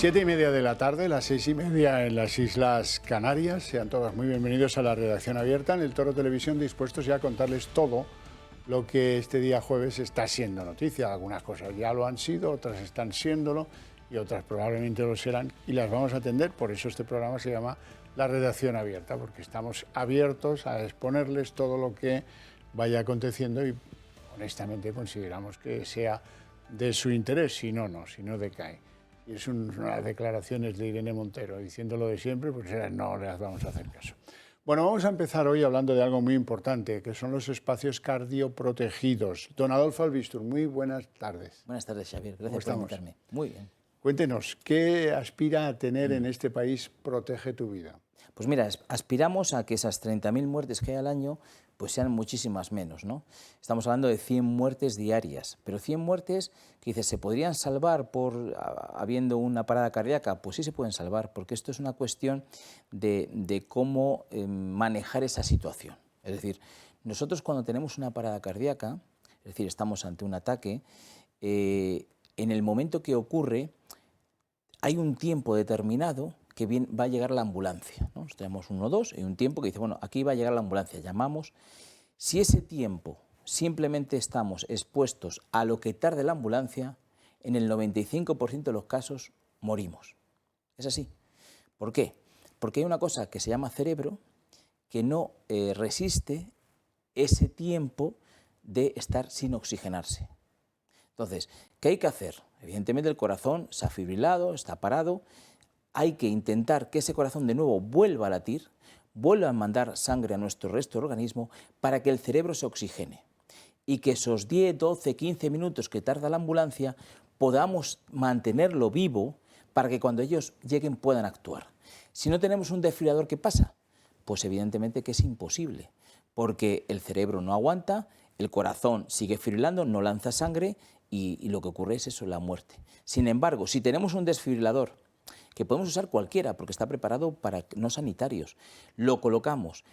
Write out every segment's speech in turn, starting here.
7:30 de la tarde, las 6:30 en las Islas Canarias. Sean todos muy bienvenidos a la redacción abierta en el Toro Televisión, dispuestos ya a contarles todo lo que este día jueves está siendo noticia. Algunas cosas ya lo han sido, otras están siéndolo y otras probablemente lo serán y las vamos a atender. Por eso este programa se llama La Redacción Abierta, porque estamos abiertos a exponerles todo lo que vaya aconteciendo y honestamente consideramos que sea de su interés, si no decae. Y es unas declaraciones de Irene Montero, diciéndolo de siempre, pues no les vamos a hacer caso. Bueno, vamos a empezar hoy hablando de algo muy importante, que son los espacios cardioprotegidos. Don Adolfo Albistur, muy buenas tardes. Buenas tardes, Xavier. Gracias por invitarme. Muy bien. Cuéntenos, ¿qué aspira a tener en este país Protege tu Vida? Pues mira, aspiramos a que esas 30.000 muertes que hay al año pues sean muchísimas menos, ¿no? Estamos hablando de 100 muertes diarias, pero 100 muertes que dices, ¿se podrían salvar habiendo una parada cardíaca? Pues sí se pueden salvar, porque esto es una cuestión de cómo manejar esa situación. Es decir, nosotros cuando tenemos una parada cardíaca, es decir, estamos ante un ataque, en el momento que ocurre hay un tiempo determinado que va a llegar la ambulancia, ¿no? Tenemos 112 y un tiempo que dice, bueno, aquí va a llegar la ambulancia, llamamos. Si ese tiempo simplemente estamos expuestos a lo que tarde la ambulancia, en el 95% de los casos morimos. Es así. ¿Por qué? Porque hay una cosa que se llama cerebro que no resiste ese tiempo de estar sin oxigenarse. Entonces, ¿qué hay que hacer? Evidentemente el corazón se ha fibrilado, está parado. Hay que intentar que ese corazón de nuevo vuelva a latir, vuelva a mandar sangre a nuestro resto del organismo para que el cerebro se oxigene y que esos 10, 12, 15 minutos que tarda la ambulancia podamos mantenerlo vivo para que cuando ellos lleguen puedan actuar. Si no tenemos un desfibrilador, ¿qué pasa? Pues evidentemente que es imposible, porque el cerebro no aguanta, el corazón sigue fibrilando, no lanza sangre y lo que ocurre es eso, la muerte. Sin embargo, si tenemos un desfibrilador, que podemos usar cualquiera porque está preparado para no sanitarios, lo colocamos,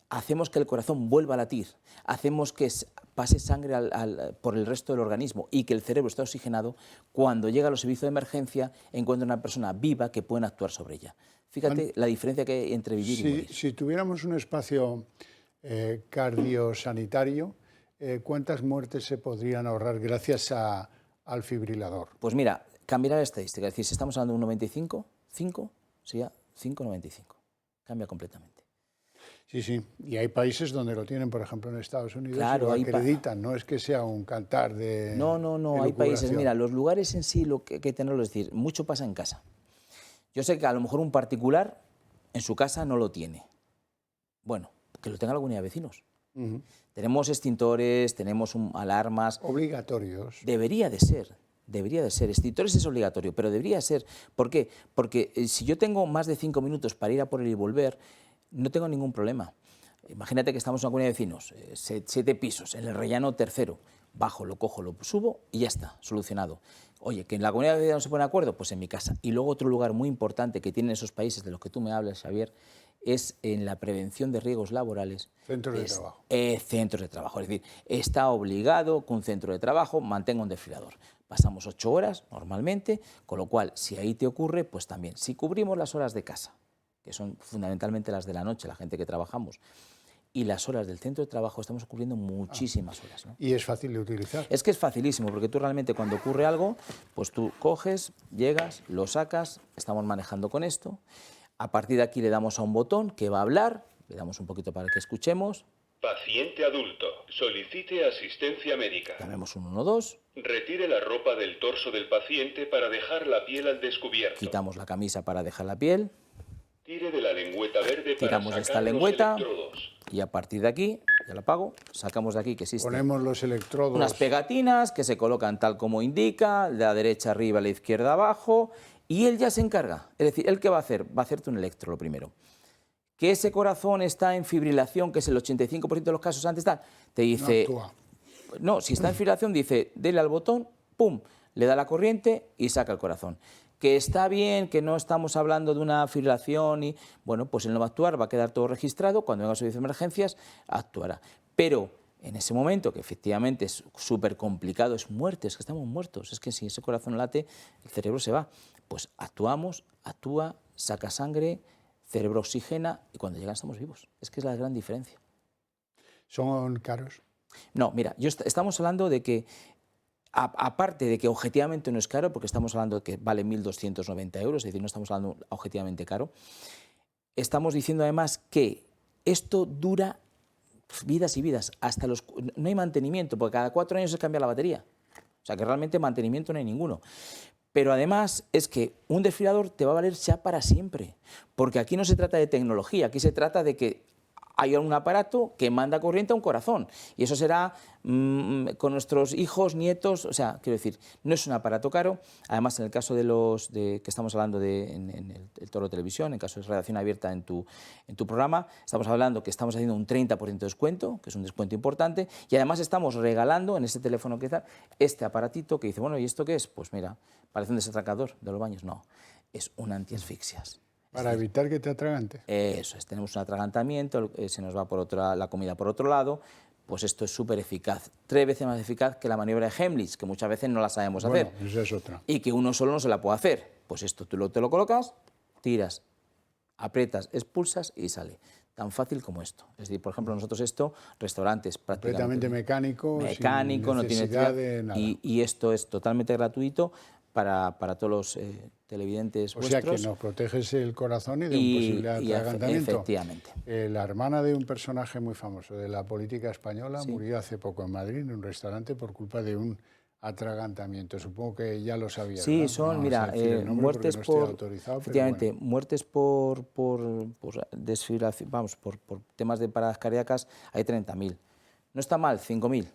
hacemos que el corazón vuelva a latir, hacemos que pase sangre por el resto del organismo y que el cerebro esté oxigenado, cuando llega a los servicios de emergencia encuentra una persona viva que pueden actuar sobre ella. Fíjate la diferencia que hay entre vivir y morir. Si tuviéramos un espacio cardiosanitario, ¿cuántas muertes se podrían ahorrar gracias al fibrilador? Pues mira, cambiará la estadística, es decir, si estamos hablando de un 95, 5 sería 5,95. Cambia completamente. Sí, y hay países donde lo tienen, por ejemplo en Estados Unidos, claro, y lo acreditan, no es que sea un cantar de No, hay países, mira, los lugares en sí lo que hay que tenerlo, es decir, mucho pasa en casa. Yo sé que a lo mejor un particular en su casa no lo tiene. Bueno, que lo tenga la comunidad de vecinos. Tenemos extintores, tenemos alarmas. Obligatorios. Debería de ser. Extintores es obligatorio, pero debería ser. ¿Por qué? Porque si yo tengo más de 5 minutos para ir a por él y volver, no tengo ningún problema. Imagínate que estamos en una comunidad de vecinos, 7 pisos, en el rellano tercero. Bajo, lo cojo, lo subo y ya está, solucionado. Oye, que en la comunidad de vecinos no se pone de acuerdo, pues en mi casa. Y luego otro lugar muy importante que tienen esos países de los que tú me hablas, Xavier, es en la prevención de riesgos laborales. Centros de trabajo. Centros de trabajo, es decir, está obligado que un centro de trabajo mantenga un desfibrilador. Pasamos 8 horas normalmente, con lo cual, si ahí te ocurre, pues también. Si cubrimos las horas de casa, que son fundamentalmente las de la noche, la gente que trabajamos, y las horas del centro de trabajo, estamos cubriendo muchísimas horas, ¿no? ¿Y es fácil de utilizar? Es que es facilísimo, porque tú realmente cuando ocurre algo, pues tú coges, llegas, lo sacas, estamos manejando con esto, a partir de aquí le damos a un botón que va a hablar, le damos un poquito para que escuchemos. Paciente adulto, solicite asistencia médica. Llamemos un 112. Retire la ropa del torso del paciente para dejar la piel al descubierto. Quitamos la camisa para dejar la piel. Tire de la lengüeta verde tiramos para esta sacar lengüeta los electrodos. Y a partir de aquí, ya la apago, sacamos de aquí que existe. Ponemos los electrodos. Unas pegatinas que se colocan tal como indica, de la derecha arriba, a la izquierda abajo, y él ya se encarga. Es decir, ¿él qué va a hacer? Va a hacerte un electro lo primero. Que ese corazón está en fibrilación, que es el 85% de los casos antes tal, te dice... No actúa. No, si está en fibrilación dice, dele al botón, pum, le da la corriente y saca el corazón. Que está bien, que no estamos hablando de una fibrilación y, bueno, pues él no va a actuar, va a quedar todo registrado, cuando venga a servicio de emergencias actuará. Pero En ese momento, que efectivamente es súper complicado, es muerte, es que estamos muertos, es que si ese corazón late, el cerebro se va. Pues actúa, saca sangre, cerebro oxigena y cuando llegan estamos vivos. Es que es la gran diferencia. ¿Son caros? No, mira, estamos hablando de que, aparte de que objetivamente no es caro, porque estamos hablando de que vale 1.290 euros, es decir, no estamos hablando objetivamente caro, estamos diciendo además que esto dura vidas y vidas, no hay mantenimiento, porque cada 4 años se cambia la batería. O sea que realmente mantenimiento no hay ninguno. Pero además es que un desfibrilador te va a valer ya para siempre, porque aquí no se trata de tecnología, aquí se trata de que hay un aparato que manda corriente a un corazón y eso será con nuestros hijos, nietos, o sea, quiero decir, no es un aparato caro. Además, en el caso que estamos hablando en el Toro Televisión, en caso de redacción abierta en tu programa, estamos hablando que estamos haciendo un 30% de descuento, que es un descuento importante, y además estamos regalando en ese teléfono que está este aparatito que dice, bueno, ¿y esto qué es? Pues mira, parece un desatracador de los baños. No, es un antiasfixias. Para evitar que te atragante. Eso es, tenemos un atragantamiento, se nos va la comida por otro lado, pues esto es súper eficaz, 3 veces más eficaz que la maniobra de Heimlich, que muchas veces no la sabemos hacer. Bueno, esa es otra. Y que uno solo no se la puede hacer. Pues esto tú te lo colocas, tiras, aprietas, expulsas y sale. Tan fácil como esto. Es decir, por ejemplo, nosotros restaurantes prácticamente mecánico, no tiene de nada. Y esto es totalmente gratuito para todos los televidentes vuestros. O sea que nos proteges el corazón y de un posible atragantamiento. Efectivamente. La hermana de un personaje muy famoso de la política española murió hace poco en Madrid, en un restaurante, por culpa de un atragantamiento. Supongo que ya lo sabía. Sí, ¿verdad? son, mira, muertes efectivamente, bueno. muertes por desfibrilación, vamos, por temas de paradas cardíacas, hay 30.000. No está mal, 5.000.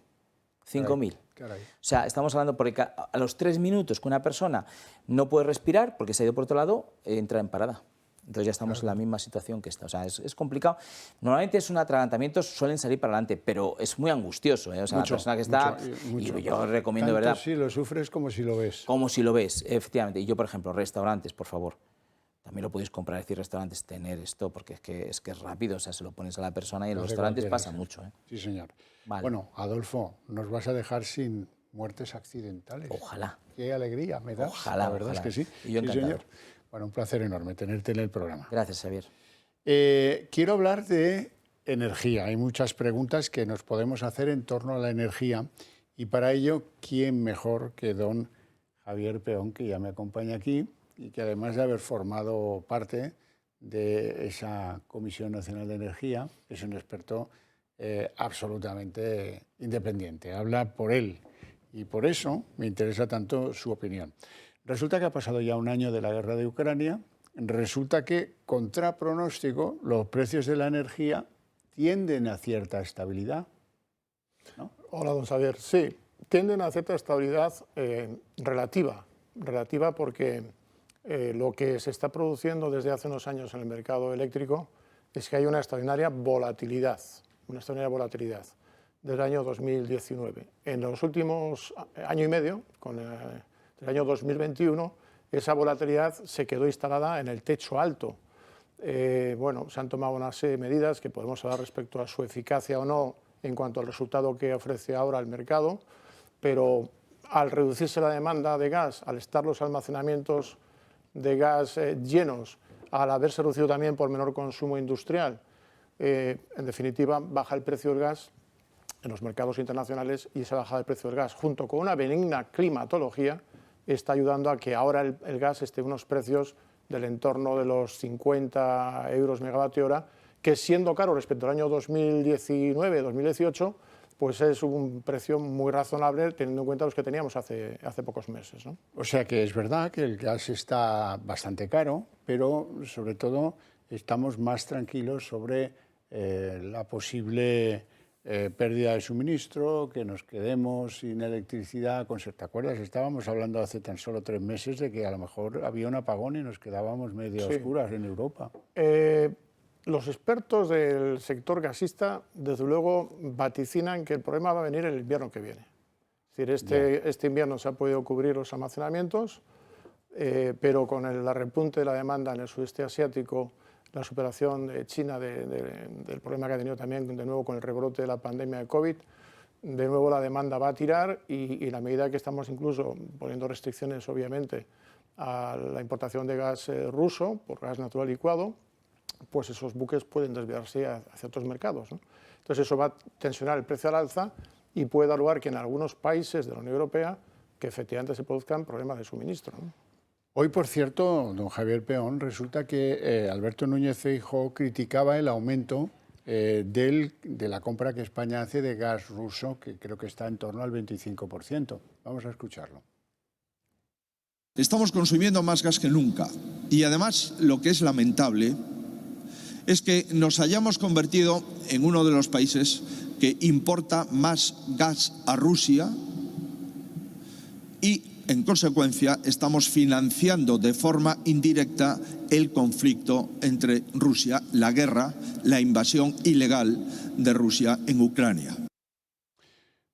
5.000. Caray. O sea, estamos hablando porque a los 3 minutos que una persona no puede respirar porque se ha ido por otro lado, entra en parada. Entonces ya estamos en la misma situación que esta. O sea, es complicado. Normalmente es un atragantamiento, suelen salir para adelante, pero es muy angustioso, ¿eh? O sea, la persona que está... mucho. Y yo recomiendo, Tanto ¿verdad? si lo sufres como si lo ves. Como si lo ves, efectivamente. Y yo, por ejemplo, restaurantes, por favor. También lo podéis comprar, es decir, restaurantes, tener esto, porque es que es rápido, o sea, se lo pones a la persona y en los restaurantes pasa mucho. ¿eh? Sí, señor. Vale. Bueno, Adolfo, nos vas a dejar sin muertes accidentales. Ojalá. Qué alegría me das. Ojalá, la verdad ojalá. es que sí. Y yo encantado. Señor. Bueno, un placer enorme tenerte en el programa. Gracias, Xavier. Quiero hablar de energía. Hay muchas preguntas que nos podemos hacer en torno a la energía y para ello, ¿quién mejor que don Javier Peón, que ya me acompaña aquí y que además de haber formado parte de esa Comisión Nacional de Energía, es un experto absolutamente independiente, habla por él y por eso me interesa tanto su opinión. Resulta que ha pasado ya un año de la guerra de Ucrania, resulta que, contra pronóstico, los precios de la energía tienden a cierta estabilidad, ¿no? Hola, don Xavier. Sí, tienden a cierta estabilidad relativa porque lo que se está produciendo desde hace unos años en el mercado eléctrico es que hay una extraordinaria volatilidad desde el año 2019. En los últimos año y medio, el año 2021, esa volatilidad se quedó instalada en el techo alto. Bueno, se han tomado una serie de medidas que podemos hablar respecto a su eficacia o no en cuanto al resultado que ofrece ahora el mercado, pero al reducirse la demanda de gas, al estar los almacenamientos de gas llenos, al haberse reducido también por menor consumo industrial, en definitiva baja el precio del gas en los mercados internacionales y esa bajada del precio del gas, junto con una benigna climatología, está ayudando a que ahora el gas esté en unos precios del entorno de los 50 euros megavatio hora, que siendo caro respecto al año 2019-2018, pues es un precio muy razonable teniendo en cuenta los que teníamos hace pocos meses, ¿no? O sea que es verdad que el gas está bastante caro, pero sobre todo estamos más tranquilos sobre la posible pérdida de suministro, que nos quedemos sin electricidad. ¿Te acuerdas? Estábamos hablando hace tan solo 3 meses de que a lo mejor había un apagón y nos quedábamos medio oscuras en Europa. Los expertos del sector gasista, desde luego, vaticinan que el problema va a venir el invierno que viene. Es decir, este invierno se ha podido cubrir los almacenamientos, pero con el repunte de la demanda en el sudeste asiático, la superación de China del problema que ha tenido también de nuevo con el rebrote de la pandemia de COVID, de nuevo la demanda va a tirar y la medida que estamos incluso poniendo restricciones, obviamente, a la importación de gas ruso por gas natural licuado, pues esos buques pueden desviarse hacia otros mercados, ¿no? Entonces eso va a tensionar el precio al alza y puede dar lugar que en algunos países de la Unión Europea que efectivamente se produzcan problemas de suministro, ¿no? Hoy, por cierto, don Javier Peón, resulta que Alberto Núñez Feijóo criticaba el aumento de la compra que España hace de gas ruso, que creo que está en torno al 25%. Vamos a escucharlo. Estamos consumiendo más gas que nunca y además lo que es lamentable es que nos hayamos convertido en uno de los países que importa más gas a Rusia y, en consecuencia, estamos financiando de forma indirecta el conflicto entre Rusia, la guerra, la invasión ilegal de Rusia en Ucrania.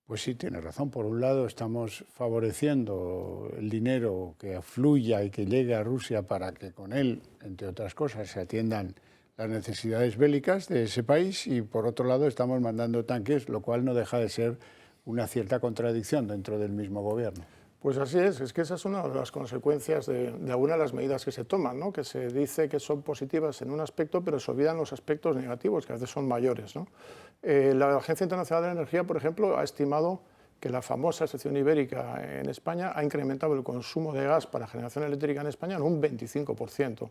Pues sí, tiene razón. Por un lado, estamos favoreciendo el dinero que fluya y que llegue a Rusia para que con él, entre otras cosas, se atiendan las necesidades bélicas de ese país, y por otro lado estamos mandando tanques, lo cual no deja de ser una cierta contradicción dentro del mismo gobierno. Pues así es que esa es una de las consecuencias de algunas de las medidas que se toman, ¿no? Que se dice que son positivas en un aspecto, pero se olvidan los aspectos negativos, que a veces son mayores, ¿no? La Agencia Internacional de la Energía, por ejemplo, ha estimado que la famosa sección ibérica en España ha incrementado el consumo de gas para generación eléctrica en España en un 25%.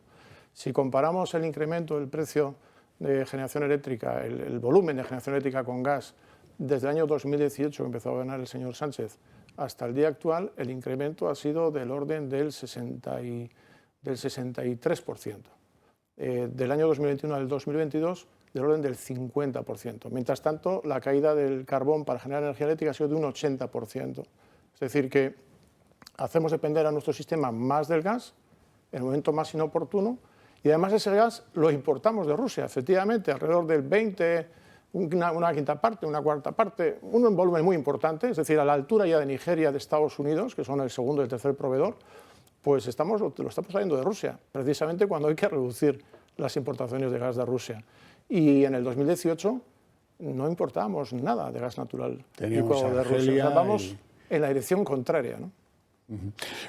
Si comparamos el incremento del precio de generación eléctrica, el volumen de generación eléctrica con gas, desde el año 2018, que empezó a ganar el señor Sánchez, hasta el día actual, el incremento ha sido del orden del 63%. Del año 2021 al 2022, del orden del 50%. Mientras tanto, la caída del carbón para generar energía eléctrica ha sido de un 80%. Es decir, que hacemos depender a nuestro sistema más del gas en el momento más inoportuno, y además ese gas lo importamos de Rusia, efectivamente, alrededor del 20%, una quinta parte, una cuarta parte, un volumen muy importante, es decir, a la altura ya de Nigeria, de Estados Unidos, que son el segundo y el tercer proveedor, pues lo estamos trayendo de Rusia, precisamente cuando hay que reducir las importaciones de gas de Rusia. Y en el 2018 no importábamos nada de gas natural de Rusia, o sea, vamos en la dirección contraria, ¿no?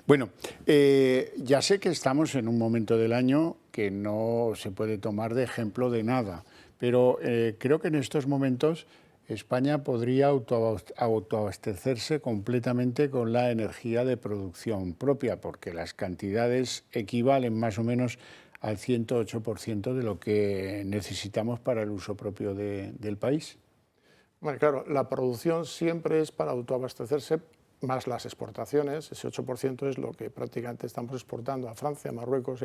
Bueno, ya sé que estamos en un momento del año que no se puede tomar de ejemplo de nada, pero creo que en estos momentos España podría autoabastecerse completamente con la energía de producción propia, porque las cantidades equivalen más o menos al 108% de lo que necesitamos para el uso propio del país. Bueno, claro, la producción siempre es para autoabastecerse, más las exportaciones. Ese 8% es lo que prácticamente estamos exportando a Francia, a Marruecos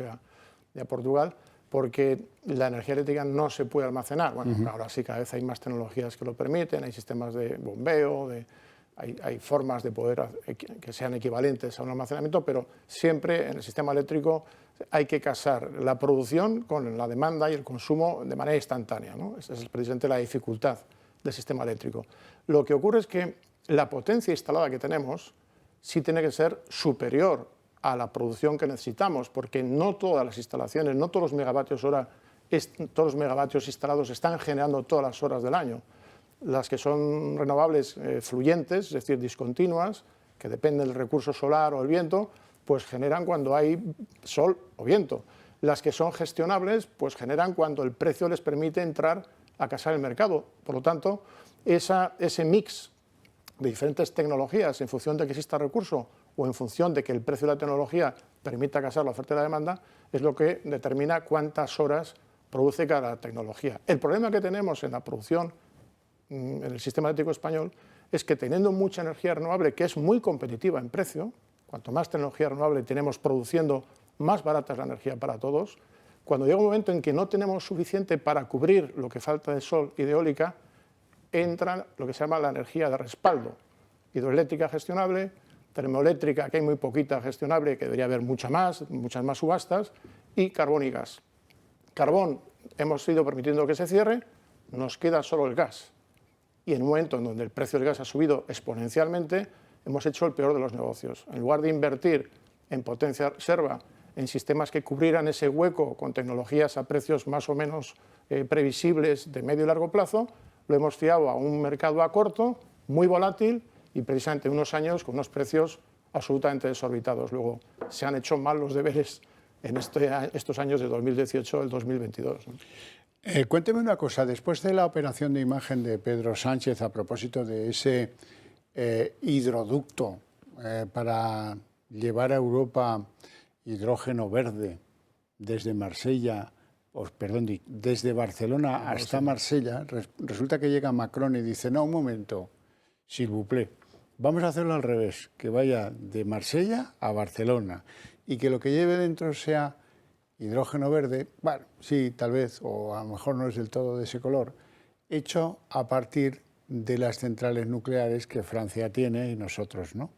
y a Portugal, porque la energía eléctrica no se puede almacenar. Bueno, ahora sí, cada vez hay más tecnologías que lo permiten, hay sistemas de bombeo, hay formas de poder que sean equivalentes a un almacenamiento, pero siempre en el sistema eléctrico hay que casar la producción con la demanda y el consumo de manera instantánea, ¿no? Esa es precisamente la dificultad del sistema eléctrico. Lo que ocurre es que la potencia instalada que tenemos sí tiene que ser superior a la producción que necesitamos, porque no todas las instalaciones, no todos los megavatios hora, todos los megavatios instalados están generando todas las horas del año. Las que son renovables fluyentes, es decir, discontinuas, que dependen del recurso solar o el viento, pues generan cuando hay sol o viento. Las que son gestionables, pues generan cuando el precio les permite entrar a casar el mercado. Por lo tanto, ese mix de diferentes tecnologías en función de que exista recurso o en función de que el precio de la tecnología permita casar la oferta y la demanda, es lo que determina cuántas horas produce cada tecnología. El problema que tenemos en la producción, en el sistema eléctrico español, es que teniendo mucha energía renovable, que es muy competitiva en precio, cuanto más tecnología renovable tenemos produciendo, más barata es la energía para todos. Cuando llega un momento en que no tenemos suficiente para cubrir lo que falta de sol y de eólica, entra lo que se llama la energía de respaldo, hidroeléctrica gestionable, termoeléctrica, que hay muy poquita gestionable, que debería haber muchas más subastas, y carbón y gas. Carbón hemos ido permitiendo que se cierre, nos queda solo el gas. Y en un momento en donde el precio del gas ha subido exponencialmente, hemos hecho el peor de los negocios. En lugar de invertir en potencia reserva, en sistemas que cubrieran ese hueco con tecnologías a precios más o menos previsibles de medio y largo plazo, lo hemos fiado a un mercado a corto, muy volátil y precisamente unos años con unos precios absolutamente desorbitados. Luego se han hecho mal los deberes en estos años de 2018 al 2022. ¿no? Cuénteme una cosa, después de la operación de imagen de Pedro Sánchez a propósito de ese hidroducto para llevar a Europa hidrógeno verde desde desde Barcelona hasta Marsella, resulta que llega Macron y dice, no, un momento, s'il vous plaît, vamos a hacerlo al revés, que vaya de Marsella a Barcelona y que lo que lleve dentro sea hidrógeno verde, bueno, sí, tal vez, o a lo mejor no es del todo de ese color, hecho a partir de las centrales nucleares que Francia tiene y nosotros, ¿no?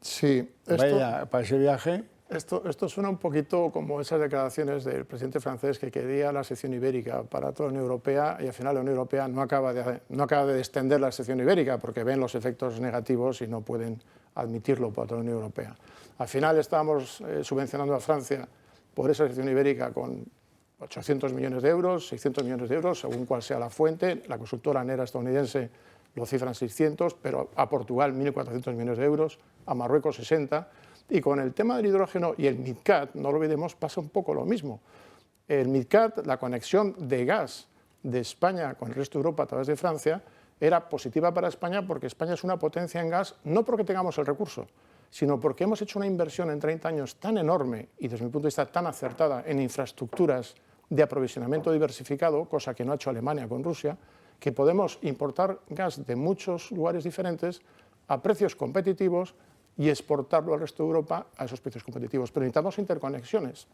Sí. Vaya, para ese viaje... Esto suena un poquito como esas declaraciones del presidente francés que quería la sección ibérica para toda la Unión Europea y al final la Unión Europea no acaba de extender la sección ibérica porque ven los efectos negativos y no pueden admitirlo para toda la Unión Europea. Al final estábamos subvencionando a Francia por esa sección ibérica con 800 millones de euros, 600 millones de euros, según cuál sea la fuente. La consultora NERA estadounidense lo cifran 600, pero a Portugal 1.400 millones de euros, a Marruecos 60. Y con el tema del hidrógeno y el MidCat, no lo olvidemos, pasa un poco lo mismo. El MidCat, la conexión de gas de España con el resto de Europa a través de Francia, era positiva para España porque España es una potencia en gas, no porque tengamos el recurso, sino porque hemos hecho una inversión en 30 años tan enorme y desde mi punto de vista tan acertada en infraestructuras de aprovisionamiento diversificado, cosa que no ha hecho Alemania con Rusia, que podemos importar gas de muchos lugares diferentes a precios competitivos y exportarlo al resto de Europa a esos precios competitivos. Pero necesitamos interconexiones.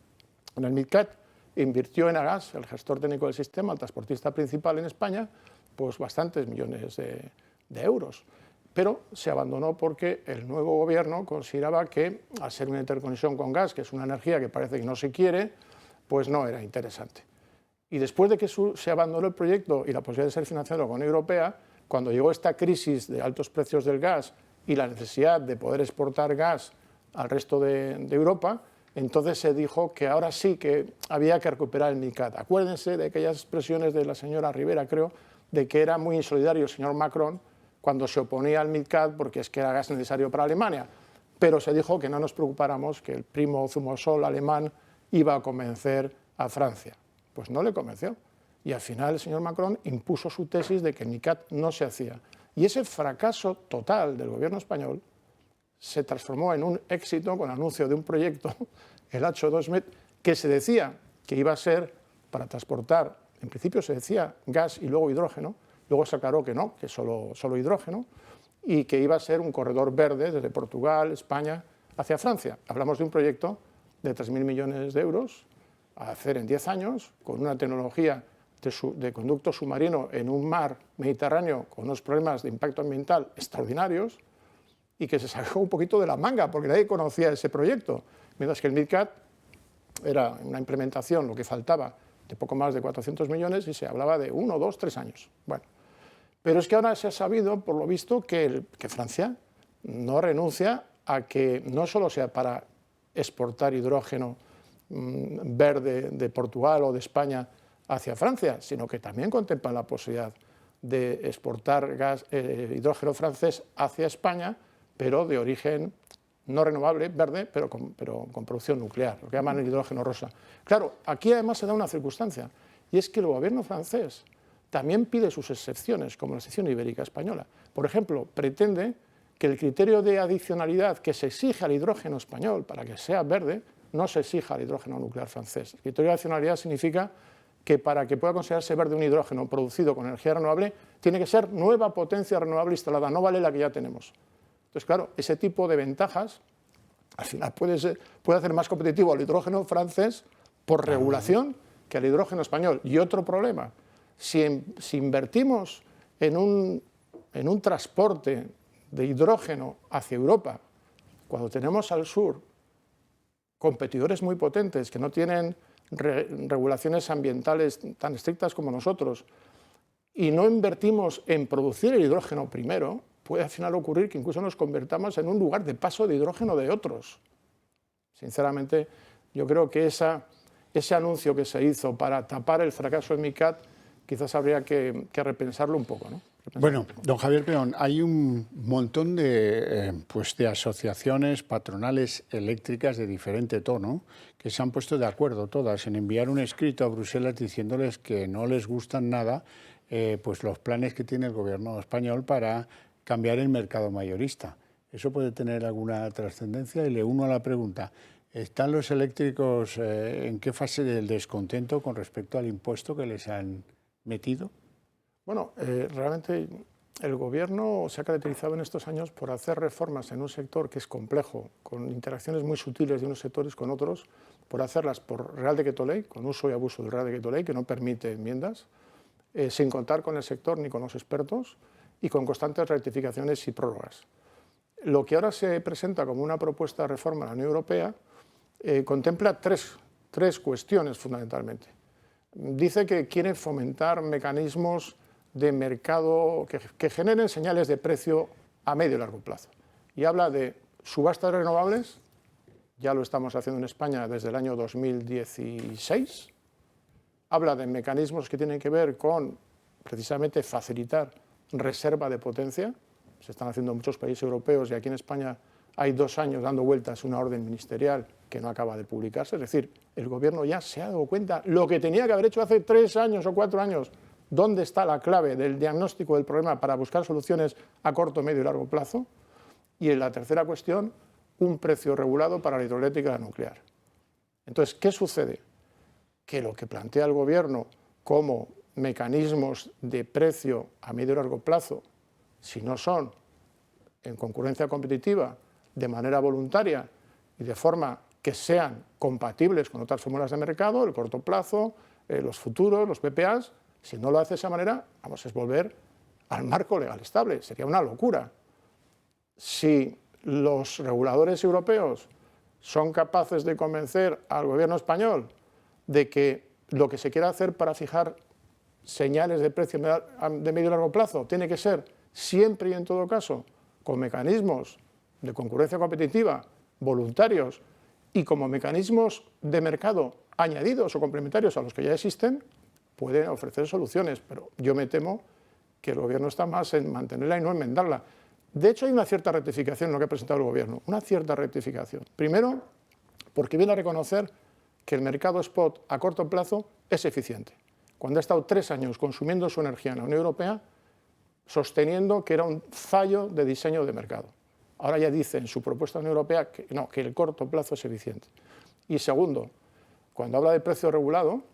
En el MidCat invirtió en Agas, el gestor técnico del sistema, el transportista principal en España, pues bastantes millones de euros. Pero se abandonó porque el nuevo gobierno consideraba que, al ser una interconexión con gas, que es una energía que parece que no se quiere, pues no era interesante. Y después de que se abandonó el proyecto y la posibilidad de ser financiado con la Unión Europea, cuando llegó esta crisis de altos precios del gas y la necesidad de poder exportar gas al resto de Europa, entonces se dijo que ahora sí que había que recuperar el MidCat. Acuérdense de aquellas expresiones de la señora Rivera, creo, de que era muy insolidario el señor Macron cuando se oponía al MidCat porque es que era gas necesario para Alemania. Pero se dijo que no nos preocupáramos, que el primo zumosol alemán iba a convencer a Francia. Pues no le convenció. Y al final el señor Macron impuso su tesis de que el MidCat no se hacía. Y ese fracaso total del gobierno español se transformó en un éxito con el anuncio de un proyecto, el H2Med, que se decía que iba a ser para transportar, en principio se decía gas y luego hidrógeno, luego se aclaró que no, que solo hidrógeno, y que iba a ser un corredor verde desde Portugal, España, hacia Francia. Hablamos de un proyecto de 3.000 millones de euros a hacer en 10 años, con una tecnología de conducto submarino en un mar Mediterráneo con unos problemas de impacto ambiental extraordinarios y que se sacó un poquito de la manga porque nadie conocía ese proyecto, mientras que el MidCat era una implementación, lo que faltaba, de poco más de 400 millones y se hablaba de 1, 2, 3 años. Bueno, pero es que ahora se ha sabido, por lo visto, que Francia no renuncia a que no solo sea para exportar hidrógeno verde de Portugal o de España hacia Francia, sino que también contemplan la posibilidad de exportar hidrógeno francés hacia España, pero de origen no renovable, verde, pero con producción nuclear, lo que llaman el hidrógeno rosa. Claro, aquí además se da una circunstancia, y es que el gobierno francés también pide sus excepciones, como la sección ibérica española. Por ejemplo, pretende que el criterio de adicionalidad que se exige al hidrógeno español para que sea verde, no se exija al hidrógeno nuclear francés. El criterio de adicionalidad significa que para que pueda considerarse verde un hidrógeno producido con energía renovable, tiene que ser nueva potencia renovable instalada, no vale la que ya tenemos. Entonces, claro, ese tipo de ventajas al final puede hacer más competitivo al hidrógeno francés por regulación que al hidrógeno español. Y otro problema, si invertimos en un transporte de hidrógeno hacia Europa, cuando tenemos al sur competidores muy potentes que no tienen regulaciones ambientales tan estrictas como nosotros, y no invertimos en producir el hidrógeno primero, puede al final ocurrir que incluso nos convertamos en un lugar de paso de hidrógeno de otros. Sinceramente, yo creo que ese anuncio que se hizo para tapar el fracaso del MidCat, quizás habría que repensarlo un poco, ¿no? Bueno, don Javier Peón, hay un montón de asociaciones patronales eléctricas de diferente tono que se han puesto de acuerdo todas en enviar un escrito a Bruselas diciéndoles que no les gustan nada pues los planes que tiene el gobierno español para cambiar el mercado mayorista. ¿Eso puede tener alguna trascendencia? Y le uno a la pregunta, ¿están los eléctricos en qué fase del descontento con respecto al impuesto que les han metido? Bueno, realmente el Gobierno se ha caracterizado en estos años por hacer reformas en un sector que es complejo, con interacciones muy sutiles de unos sectores con otros, por hacerlas por Real Decreto Ley, con uso y abuso del Real Decreto Ley, que no permite enmiendas, sin contar con el sector ni con los expertos y con constantes rectificaciones y prórrogas. Lo que ahora se presenta como una propuesta de reforma a la Unión Europea contempla tres cuestiones fundamentalmente. Dice que quiere fomentar mecanismos de mercado que generen señales de precio a medio y largo plazo. Y habla de subastas renovables, ya lo estamos haciendo en España desde el año 2016. Habla de mecanismos que tienen que ver con, precisamente, facilitar reserva de potencia. Se están haciendo en muchos países europeos y aquí en España hay 2 años dando vueltas una orden ministerial que no acaba de publicarse. Es decir, el Gobierno ya se ha dado cuenta lo que tenía que haber hecho hace 3 años o 4 años. ¿Dónde está la clave del diagnóstico del problema para buscar soluciones a corto, medio y largo plazo? Y en la tercera cuestión, un precio regulado para la hidroeléctrica y la nuclear. Entonces, ¿qué sucede? Que lo que plantea el Gobierno como mecanismos de precio a medio y largo plazo, si no son en concurrencia competitiva, de manera voluntaria y de forma que sean compatibles con otras fórmulas de mercado, el corto plazo, los futuros, los PPAs, si no lo hace de esa manera, vamos a volver al marco legal estable. Sería una locura. Si los reguladores europeos son capaces de convencer al gobierno español de que lo que se quiera hacer para fijar señales de precio de medio y largo plazo tiene que ser siempre y en todo caso con mecanismos de concurrencia competitiva voluntarios y como mecanismos de mercado añadidos o complementarios a los que ya existen, pueden ofrecer soluciones, pero yo me temo que el Gobierno está más en mantenerla y no enmendarla. De hecho, hay una cierta rectificación en lo que ha presentado el Gobierno, una cierta rectificación. Primero, porque viene a reconocer que el mercado spot a corto plazo es eficiente. Cuando ha estado 3 años consumiendo su energía en la Unión Europea, sosteniendo que era un fallo de diseño de mercado. Ahora ya dice en su propuesta de la Unión Europea que no, que el corto plazo es eficiente. Y segundo, cuando habla de precio regulado,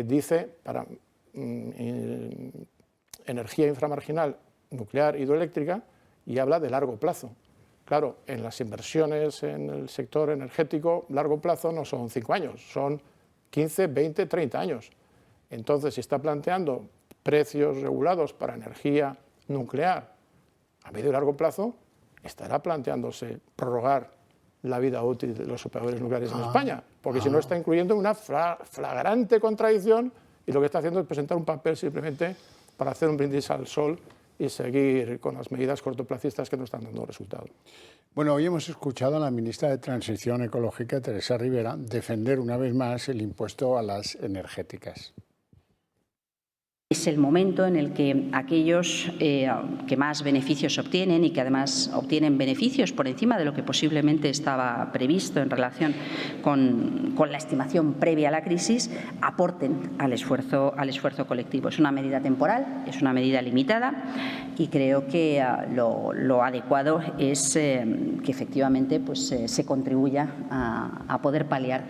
dice para energía inframarginal nuclear hidroeléctrica y habla de largo plazo. Claro, en las inversiones en el sector energético, largo plazo no son 5 años, son 15, 20, 30 años. Entonces, si está planteando precios regulados para energía nuclear a medio y largo plazo, estará planteándose prorrogar la vida útil de los operadores nucleares en España, porque si no está incluyendo una flagrante contradicción y lo que está haciendo es presentar un papel simplemente para hacer un brindis al sol y seguir con las medidas cortoplacistas que no están dando resultado. Bueno, hoy hemos escuchado a la ministra de Transición Ecológica, Teresa Rivera, defender una vez más el impuesto a las energéticas. Es el momento en el que aquellos que más beneficios obtienen y que además obtienen beneficios por encima de lo que posiblemente estaba previsto en relación con la estimación previa a la crisis, aporten al esfuerzo colectivo. Es una medida temporal, es una medida limitada y creo que lo adecuado es que efectivamente pues, se contribuya a poder paliar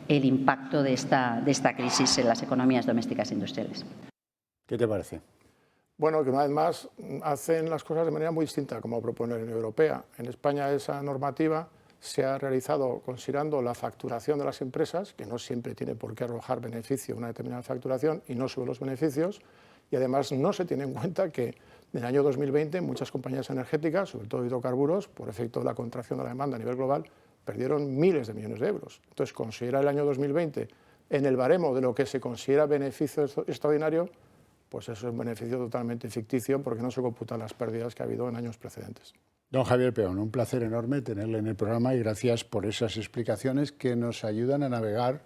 el impacto de esta crisis en las economías domésticas e industriales. ¿Qué te parece? Bueno, que una vez más hacen las cosas de manera muy distinta como propone la Unión Europea. En España esa normativa se ha realizado considerando la facturación de las empresas, que no siempre tiene por qué arrojar beneficio una determinada facturación y no solo los beneficios, y además no se tiene en cuenta que en el año 2020 muchas compañías energéticas, sobre todo hidrocarburos, por efecto de la contracción de la demanda a nivel global, perdieron miles de millones de euros. Entonces, considerar el año 2020 en el baremo de lo que se considera beneficio extraordinario, pues eso es un beneficio totalmente ficticio porque no se computan las pérdidas que ha habido en años precedentes. Don Javier Peón, un placer enorme tenerle en el programa y gracias por esas explicaciones que nos ayudan a navegar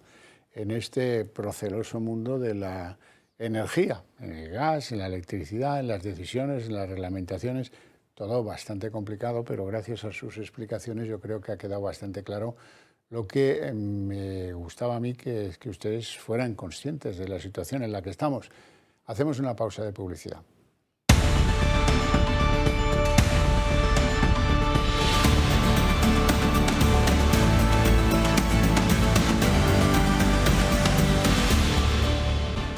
en este proceloso mundo de la energía, en el gas, en la electricidad, en las decisiones, en las reglamentaciones, todo bastante complicado, pero gracias a sus explicaciones yo creo que ha quedado bastante claro lo que me gustaba a mí, que es que ustedes fueran conscientes de la situación en la que estamos. Hacemos una pausa de publicidad.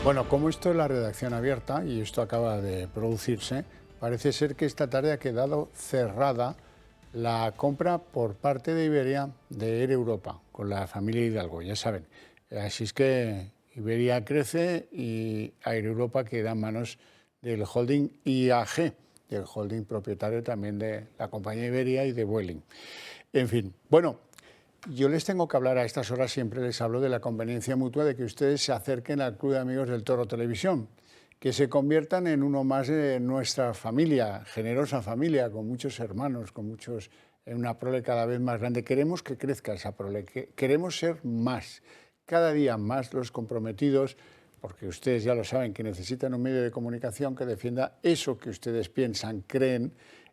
Bueno, como esto es la redacción abierta y esto acaba de producirse, parece ser que esta tarde ha quedado cerrada la compra por parte de Iberia de Air Europa con la familia Hidalgo, ya saben. Así es que Iberia crece y Air Europa queda en manos del holding IAG, del holding propietario también de la compañía Iberia y de Vueling. En fin, bueno, yo les tengo que hablar a estas horas, siempre les hablo de la conveniencia mutua de que ustedes se acerquen al Club de Amigos del Toro Televisión, que se conviertan en uno más de nuestra familia, generosa familia, con muchos hermanos, en una prole cada vez más grande. Queremos que crezca esa prole, queremos ser más, cada día más los comprometidos, porque ustedes ya lo saben, que necesitan un medio de comunicación que defienda eso que ustedes piensan, creen,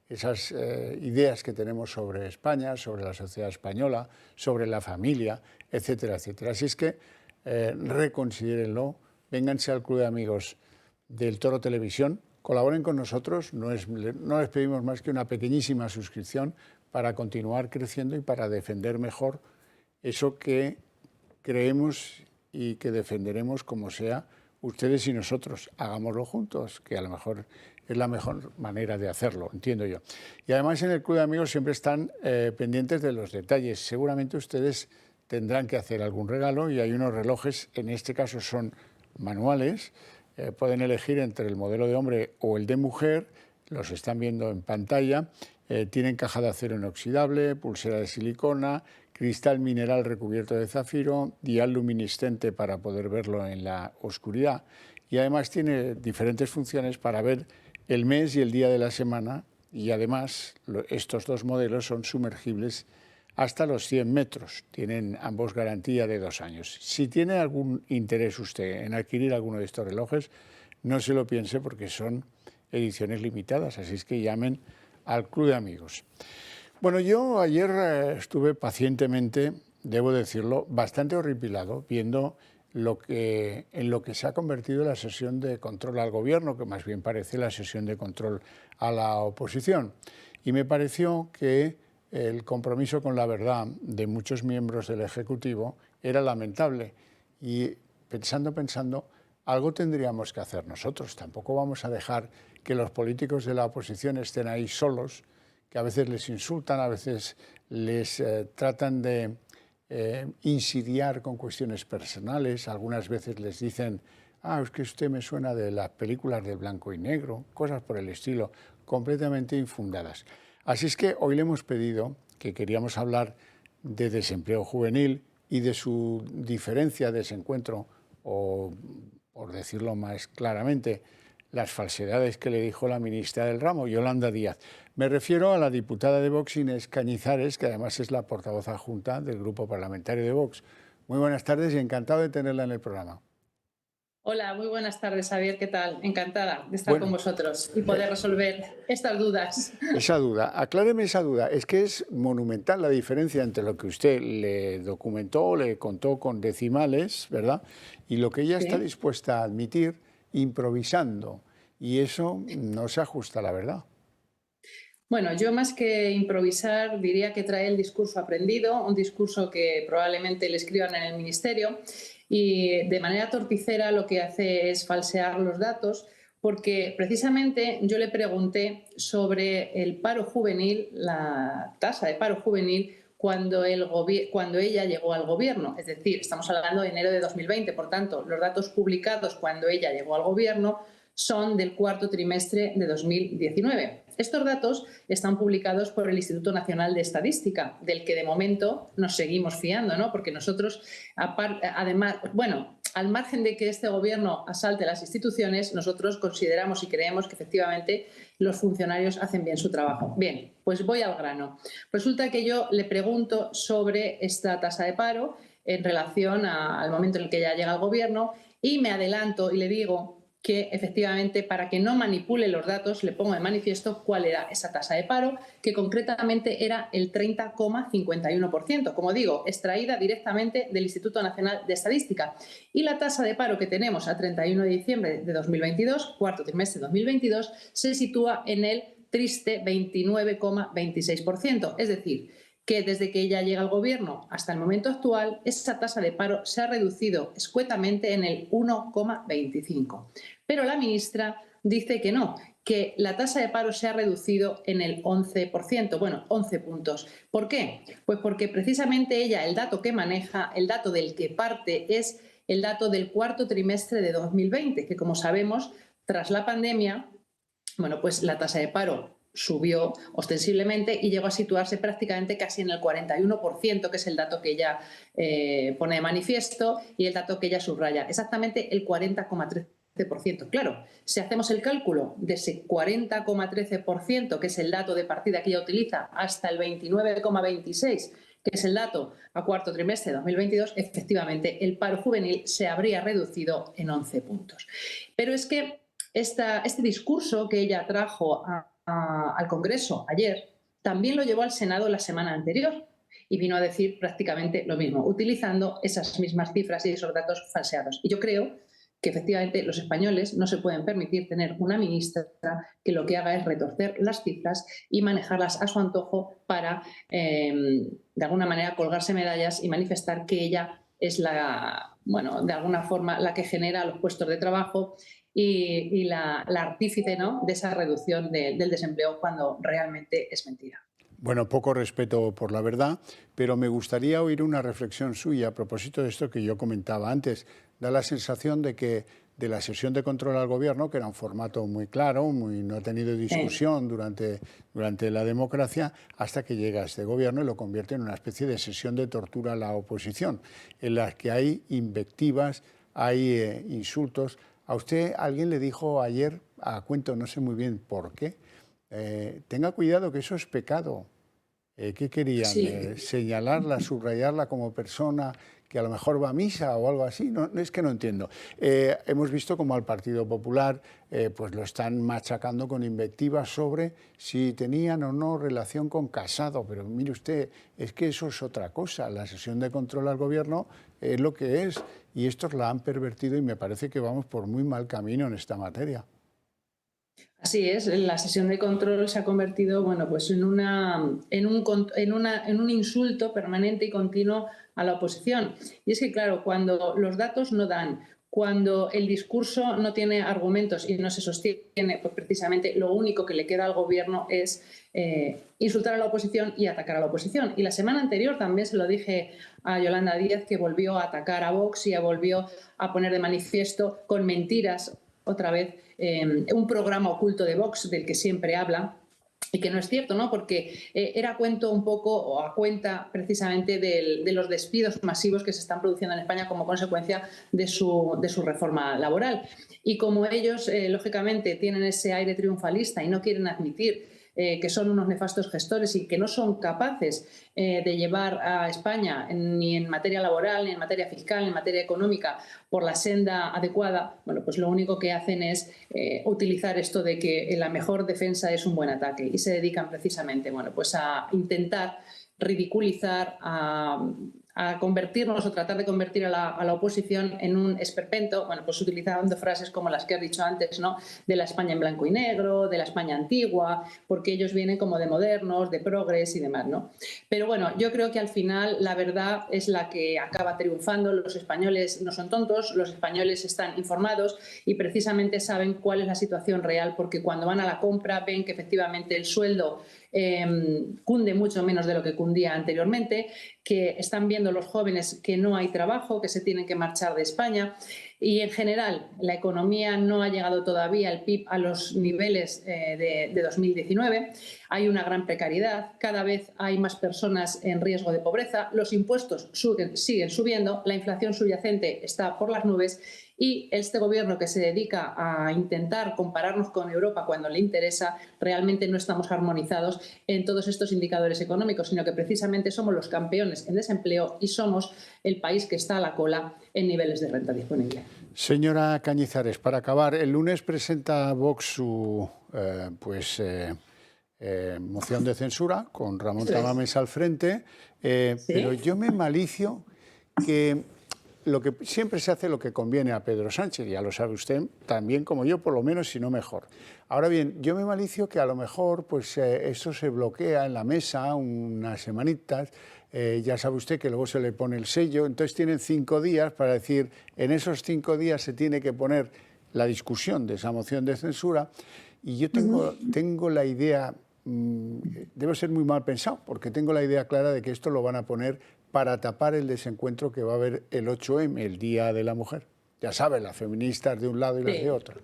esas ideas que tenemos sobre España, sobre la sociedad española, sobre la familia, etcétera, etcétera. Así es que reconsidérenlo, vénganse al Club de Amigos del Toro Televisión, colaboren con nosotros, no les pedimos más que una pequeñísima suscripción para continuar creciendo y para defender mejor eso que creemos y que defenderemos como sea ustedes y nosotros. Hagámoslo juntos, que a lo mejor es la mejor manera de hacerlo, entiendo yo. Y además en el Club de Amigos siempre están pendientes de los detalles. Seguramente ustedes tendrán que hacer algún regalo y hay unos relojes, en este caso son manuales, pueden elegir entre el modelo de hombre o el de mujer, los están viendo en pantalla, tienen caja de acero inoxidable, pulsera de silicona, cristal mineral recubierto de zafiro, dial luminiscente para poder verlo en la oscuridad y además tiene diferentes funciones para ver el mes y el día de la semana y además estos dos modelos son sumergibles hasta los 100 metros. Tienen ambos garantía de 2 años. Si tiene algún interés usted en adquirir alguno de estos relojes, no se lo piense porque son ediciones limitadas, así es que llamen al Club de Amigos. Bueno, yo ayer estuve pacientemente, debo decirlo, bastante horripilado viendo en lo que se ha convertido la sesión de control al gobierno, que más bien parece la sesión de control a la oposición. Y me pareció que el compromiso con la verdad de muchos miembros del Ejecutivo era lamentable. Y pensando, algo tendríamos que hacer nosotros. Tampoco vamos a dejar que los políticos de la oposición estén ahí solos, que a veces les insultan, a veces les tratan de insidiar con cuestiones personales, algunas veces les dicen, es que usted me suena de las películas de blanco y negro, cosas por el estilo, completamente infundadas. Así es que hoy le hemos pedido, que queríamos hablar de desempleo juvenil y de su diferencia de desencuentro, o por decirlo más claramente, las falsedades que le dijo la ministra del ramo, Yolanda Díaz. Me refiero a la diputada de Vox, Inés Cañizares, que además es la portavoz adjunta del Grupo Parlamentario de Vox. Muy buenas tardes y encantado de tenerla en el programa. Hola, muy buenas tardes, Javier. ¿Qué tal? Encantada de estar con vosotros y poder resolver estas dudas. Esa duda, acláreme esa duda. Es que es monumental la diferencia entre lo que usted le documentó, le contó con decimales, ¿verdad? Y lo que ella está dispuesta a admitir improvisando. Y eso no se ajusta a la verdad. Bueno, yo más que improvisar diría que trae el discurso aprendido, un discurso que probablemente le escriban en el ministerio y de manera torticera lo que hace es falsear los datos porque precisamente yo le pregunté sobre el paro juvenil, la tasa de paro juvenil cuando ella llegó al gobierno. Es decir, estamos hablando de enero de 2020, por tanto, los datos publicados cuando ella llegó al gobierno son del cuarto trimestre de 2019. Estos datos están publicados por el Instituto Nacional de Estadística, del que de momento nos seguimos fiando, ¿no? Porque nosotros, además, al margen de que este gobierno asalte las instituciones, nosotros consideramos y creemos que efectivamente los funcionarios hacen bien su trabajo. Bien, pues voy al grano. Resulta que yo le pregunto sobre esta tasa de paro en relación al momento en el que ella llega al gobierno y me adelanto y le digo que efectivamente, para que no manipule los datos, le pongo de manifiesto cuál era esa tasa de paro, que concretamente era el 30,51%, como digo, extraída directamente del Instituto Nacional de Estadística. Y la tasa de paro que tenemos a 31 de diciembre de 2022, cuarto trimestre de 2022, se sitúa en el triste 29,26%, es decir, que desde que ella llega al Gobierno hasta el momento actual, esa tasa de paro se ha reducido escuetamente en el 1,25%. Pero la ministra dice que no, que la tasa de paro se ha reducido en el 11%, bueno, 11 puntos. ¿Por qué? Pues porque precisamente ella, el dato que maneja, el dato del que parte, es el dato del cuarto trimestre de 2020, que como sabemos, tras la pandemia, bueno, pues la tasa de paro subió ostensiblemente y llegó a situarse prácticamente casi en el 41%, que es el dato que ella pone de manifiesto y el dato que ella subraya, exactamente el 40,13%. Claro, si hacemos el cálculo de ese 40,13%, que es el dato de partida que ella utiliza, hasta el 29,26%, que es el dato a cuarto trimestre de 2022, efectivamente el paro juvenil se habría reducido en 11 puntos. Pero es que este discurso que ella trajo al Congreso ayer también lo llevó al Senado la semana anterior y vino a decir prácticamente lo mismo, utilizando esas mismas cifras y esos datos falseados. Y yo creo que efectivamente los españoles no se pueden permitir tener una ministra que lo que haga es retorcer las cifras y manejarlas a su antojo para, de alguna manera, colgarse medallas y manifestar que ella es de alguna forma, la que genera los puestos de trabajo y la artífice, ¿no?, de esa reducción del desempleo, cuando realmente es mentira. Bueno, poco respeto por la verdad, pero me gustaría oír una reflexión suya a propósito de esto que yo comentaba antes. Da la sensación de que de la sesión de control al Gobierno, que era un formato muy claro, no ha tenido discusión durante la democracia, hasta que llega este Gobierno y lo convierte en una especie de sesión de tortura a la oposición, en la que hay invectivas, hay insultos. A usted alguien le dijo ayer, a cuento, no sé muy bien por qué, tenga cuidado que eso es pecado. ¿Qué querían? Sí. ¿Señalarla, subrayarla como persona que a lo mejor va a misa o algo así? No, es que no entiendo. Hemos visto como al Partido Popular pues lo están machacando con invectivas sobre si tenían o no relación con Casado, pero mire usted, es que eso es otra cosa. La sesión de control al Gobierno es lo que es y estos la han pervertido y me parece que vamos por muy mal camino en esta materia. Así es, la sesión de control se ha convertido, bueno, pues en un insulto permanente y continuo a la oposición. Y es que, claro, cuando los datos no dan, cuando el discurso no tiene argumentos y no se sostiene, pues precisamente lo único que le queda al Gobierno es insultar a la oposición y atacar a la oposición. Y la semana anterior también se lo dije a Yolanda Díaz, que volvió a atacar a Vox y volvió a poner de manifiesto con mentiras otra vez un programa oculto de Vox del que siempre habla y que no es cierto, ¿no? Porque era a cuenta precisamente de los despidos masivos que se están produciendo en España como consecuencia de su reforma laboral. Y como ellos, lógicamente, tienen ese aire triunfalista y no quieren admitir que son unos nefastos gestores y que no son capaces de llevar a España ni en materia laboral, ni en materia fiscal, ni en materia económica por la senda adecuada, bueno, pues lo único que hacen es utilizar esto de que la mejor defensa es un buen ataque y se dedican precisamente, bueno, pues a intentar ridiculizar, a convertirnos o tratar de convertir a la oposición en un esperpento, bueno, pues utilizando frases como las que has dicho antes, ¿no?, de la España en blanco y negro, de la España antigua, porque ellos vienen como de modernos, de progres y demás, ¿no? Pero bueno, yo creo que al final la verdad es la que acaba triunfando. Los españoles no son tontos, los españoles están informados y precisamente saben cuál es la situación real, porque cuando van a la compra ven que efectivamente el sueldo cunde mucho menos de lo que cundía anteriormente, que están viendo los jóvenes que no hay trabajo, que se tienen que marchar de España y en general la economía no ha llegado todavía, el PIB, a los niveles de 2019. Hay una gran precariedad, cada vez hay más personas en riesgo de pobreza, los impuestos siguen subiendo, la inflación subyacente está por las nubes y este Gobierno, que se dedica a intentar compararnos con Europa cuando le interesa, realmente no estamos armonizados en todos estos indicadores económicos, sino que precisamente somos los campeones en desempleo y somos el país que está a la cola en niveles de renta disponible. Señora Cañizares, para acabar, el lunes presenta Vox su moción de censura con Ramón Tamames al frente, pero yo me malicio que siempre se hace lo que conviene a Pedro Sánchez, ya lo sabe usted, también como yo, por lo menos, si no mejor. Ahora bien, yo me malicio que a lo mejor esto se bloquea en la mesa unas semanitas, ya sabe usted que luego se le pone el sello, entonces tienen 5 días para decir, en esos 5 días se tiene que poner la discusión de esa moción de censura, y yo tengo la idea, debo ser muy mal pensado, porque tengo la idea clara de que esto lo van a poner para tapar el desencuentro que va a haber el 8M, el Día de la Mujer. Ya saben, las feministas de un lado y las de otro.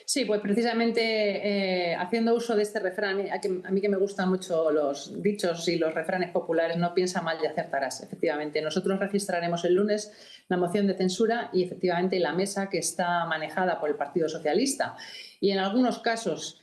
Sí, pues precisamente haciendo uso de este refrán, a mí que me gustan mucho los dichos y los refranes populares, no piensa mal y acertarás. Efectivamente, nosotros registraremos el lunes la moción de censura y efectivamente la mesa que está manejada por el Partido Socialista. Y en algunos casos,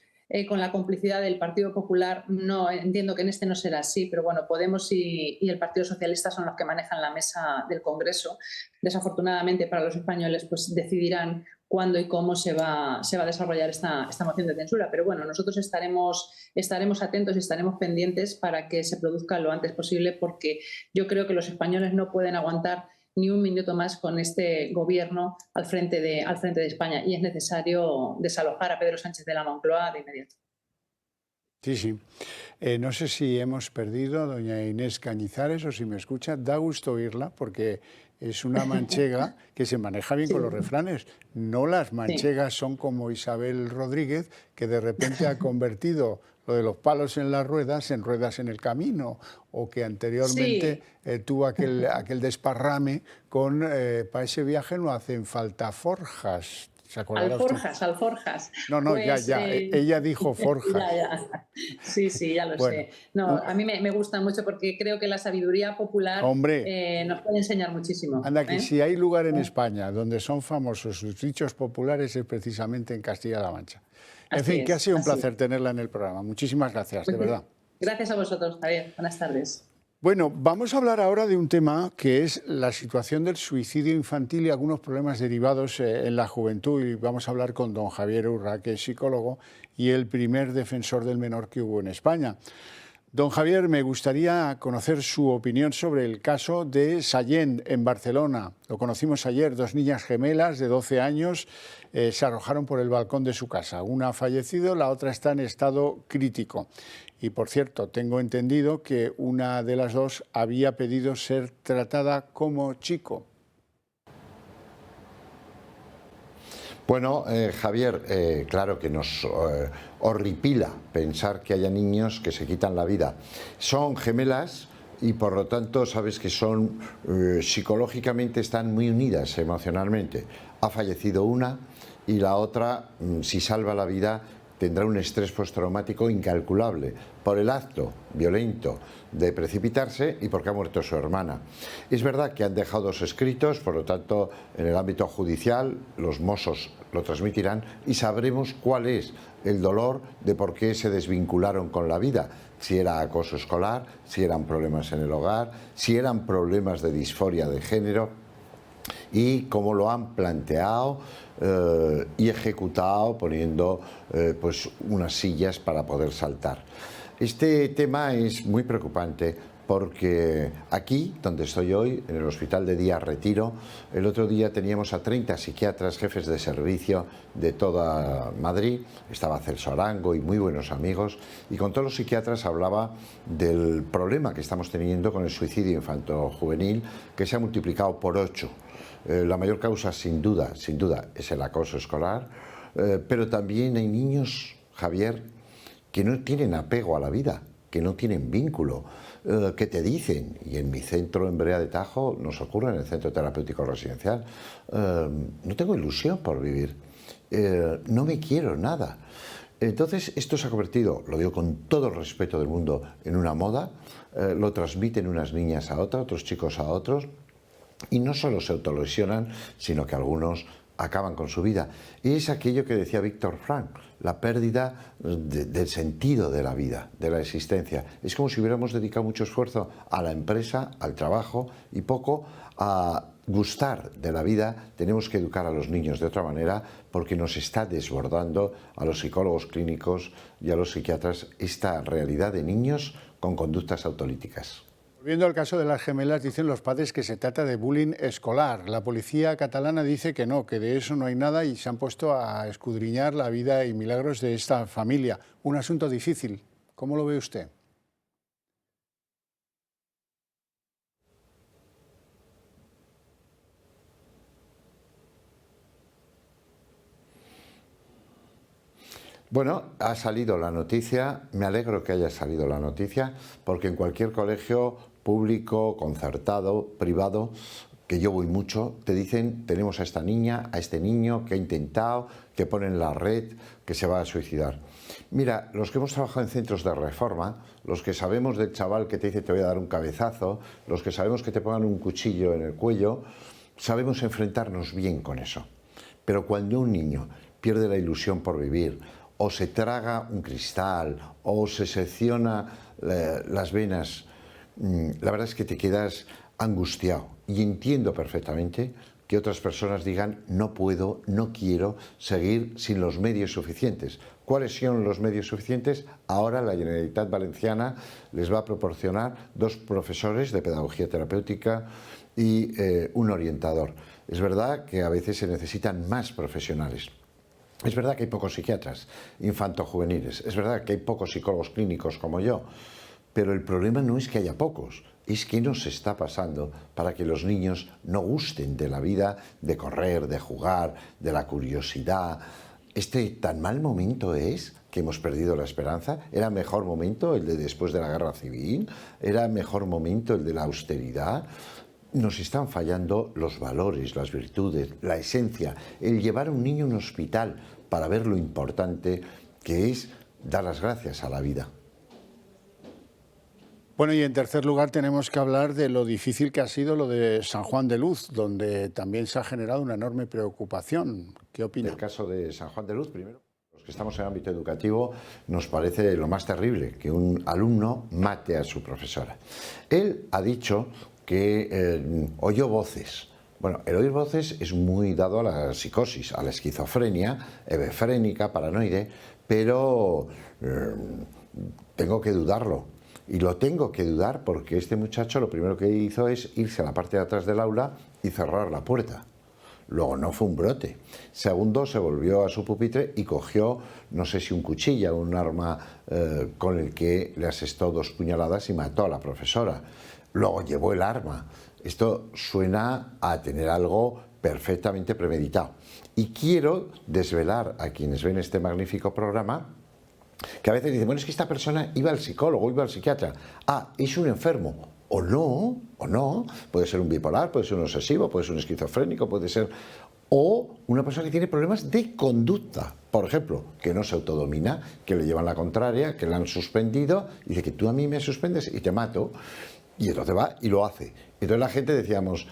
con la complicidad del Partido Popular, no entiendo que en este no será así, pero bueno, Podemos y el Partido Socialista son los que manejan la mesa del Congreso. Desafortunadamente para los españoles, pues decidirán cuándo y cómo se va a desarrollar esta moción de censura. Pero bueno, nosotros estaremos atentos y estaremos pendientes para que se produzca lo antes posible, porque yo creo que los españoles no pueden aguantar ni un minuto más con este gobierno al frente de España, y es necesario desalojar a Pedro Sánchez de la Moncloa de inmediato. Sí, sí. No sé si hemos perdido a doña Inés Cañizares o si me escucha. Da gusto oírla porque es una manchega que se maneja bien con los refranes. No las manchegas son como Isabel Rodríguez, que de repente ha convertido lo de los palos en las ruedas en ruedas en el camino, o que anteriormente tuvo aquel desparrame con para ese viaje no hacen falta forjas. Alforjas. No, pues, ya. Ella dijo forjas. Ya. Sí, ya lo sé. No, a mí me gusta mucho porque creo que la sabiduría popular nos puede enseñar muchísimo. Anda, que si hay lugar en España donde son famosos sus dichos populares es precisamente en Castilla-La Mancha. En fin, que ha sido un placer tenerla en el programa. Muchísimas gracias, de verdad. Gracias a vosotros, Javier. Buenas tardes. Bueno, vamos a hablar ahora de un tema que es la situación del suicidio infantil y algunos problemas derivados en la juventud. Y vamos a hablar con don Javier Urra, que es psicólogo y el primer defensor del menor que hubo en España. Don Javier, me gustaría conocer su opinión sobre el caso de Sallent, en Barcelona. Lo conocimos ayer, 2 niñas gemelas de 12 años se arrojaron por el balcón de su casa. Una ha fallecido, la otra está en estado crítico. Y, por cierto, tengo entendido que una de las dos había pedido ser tratada como chico. Bueno, Javier, claro que nos horripila pensar que haya niños que se quitan la vida. Son gemelas y por lo tanto sabes que son psicológicamente están muy unidas emocionalmente. Ha fallecido una y la otra, si salva la vida, tendrá un estrés postraumático incalculable por el acto violento de precipitarse y porque ha muerto su hermana. Es verdad que han dejado 2 escritos, por lo tanto, en el ámbito judicial, los Mossos lo transmitirán y sabremos cuál es el dolor de por qué se desvincularon con la vida. Si era acoso escolar, si eran problemas en el hogar, si eran problemas de disforia de género y cómo lo han planteado y ejecutado poniendo pues unas sillas para poder saltar. Este tema es muy preocupante porque aquí, donde estoy hoy, en el Hospital de Día Retiro, el otro día teníamos a 30 psiquiatras, jefes de servicio de toda Madrid, estaba Celso Arango y muy buenos amigos, y con todos los psiquiatras hablaba del problema que estamos teniendo con el suicidio infanto-juvenil, que se ha multiplicado por 8. La mayor causa, sin duda, es el acoso escolar, pero también hay niños, Javier, que no tienen apego a la vida, que no tienen vínculo, que te dicen, y en mi centro en Brea de Tajo nos ocurre, en el centro terapéutico residencial, no tengo ilusión por vivir, no me quiero nada. Entonces esto se ha convertido, lo digo con todo el respeto del mundo, en una moda, lo transmiten unas niñas a otras, otros chicos a otros, y no solo se autolesionan, sino que algunos acaban con su vida. Y es aquello que decía Víctor Frank, la pérdida del sentido de la vida, de la existencia. Es como si hubiéramos dedicado mucho esfuerzo a la empresa, al trabajo y poco a gustar de la vida. Tenemos que educar a los niños de otra manera porque nos está desbordando a los psicólogos clínicos y a los psiquiatras esta realidad de niños con conductas autolíticas. Volviendo al caso de las gemelas, dicen los padres que se trata de bullying escolar. La policía catalana dice que no, que de eso no hay nada y se han puesto a escudriñar la vida y milagros de esta familia. Un asunto difícil. ¿Cómo lo ve usted? Bueno, ha salido la noticia, me alegro que haya salido la noticia, porque en cualquier colegio público, concertado, privado, que yo voy mucho, te dicen, tenemos a esta niña, a este niño que ha intentado, que pone en la red, que se va a suicidar. Mira, los que hemos trabajado en centros de reforma, los que sabemos del chaval que te dice te voy a dar un cabezazo, los que sabemos que te pongan un cuchillo en el cuello, sabemos enfrentarnos bien con eso. Pero cuando un niño pierde la ilusión por vivir, o se traga un cristal, o se secciona las venas, la verdad es que te quedas angustiado. Y entiendo perfectamente que otras personas digan, no puedo, no quiero seguir sin los medios suficientes. ¿Cuáles son los medios suficientes? Ahora la Generalitat Valenciana les va a proporcionar 2 profesores de pedagogía terapéutica y un orientador. Es verdad que a veces se necesitan más profesionales. Es verdad que hay pocos psiquiatras infantojuveniles, es verdad que hay pocos psicólogos clínicos como yo, pero el problema no es que haya pocos, es que nos está pasando para que los niños no gusten de la vida, de correr, de jugar, de la curiosidad. Este tan mal momento es que hemos perdido la esperanza. ¿Era mejor momento el de después de la guerra civil? ¿Era mejor momento el de la austeridad? Nos están fallando los valores, las virtudes, la esencia, el llevar a un niño a un hospital para ver lo importante que es dar las gracias a la vida. Bueno, y en tercer lugar tenemos que hablar de lo difícil que ha sido lo de San Juan de Luz, donde también se ha generado una enorme preocupación. ¿Qué opina? En el caso de San Juan de Luz, primero, los que estamos en el ámbito educativo, nos parece lo más terrible que un alumno mate a su profesora. Él ha dicho que oyó voces. Bueno, el oír voces es muy dado a la psicosis, a la esquizofrenia, hebefrénica, paranoide, pero tengo que dudarlo. Y lo tengo que dudar porque este muchacho lo primero que hizo es irse a la parte de atrás del aula y cerrar la puerta. Luego no fue un brote. Segundo, se volvió a su pupitre y cogió, no sé si un cuchillo o un arma con el que le asestó 2 puñaladas y mató a la profesora. Luego llevó el arma. Esto suena a tener algo perfectamente premeditado. Y quiero desvelar a quienes ven este magnífico programa que a veces dicen, bueno, es que esta persona iba al psicólogo, iba al psiquiatra. Ah, es un enfermo. O no. Puede ser un bipolar, puede ser un obsesivo, puede ser un esquizofrénico, puede ser... O una persona que tiene problemas de conducta, por ejemplo, que no se autodomina, que le llevan la contraria, que le han suspendido, y dice que tú a mí me suspendes y te mato. Y entonces va y lo hace. Entonces la gente decíamos,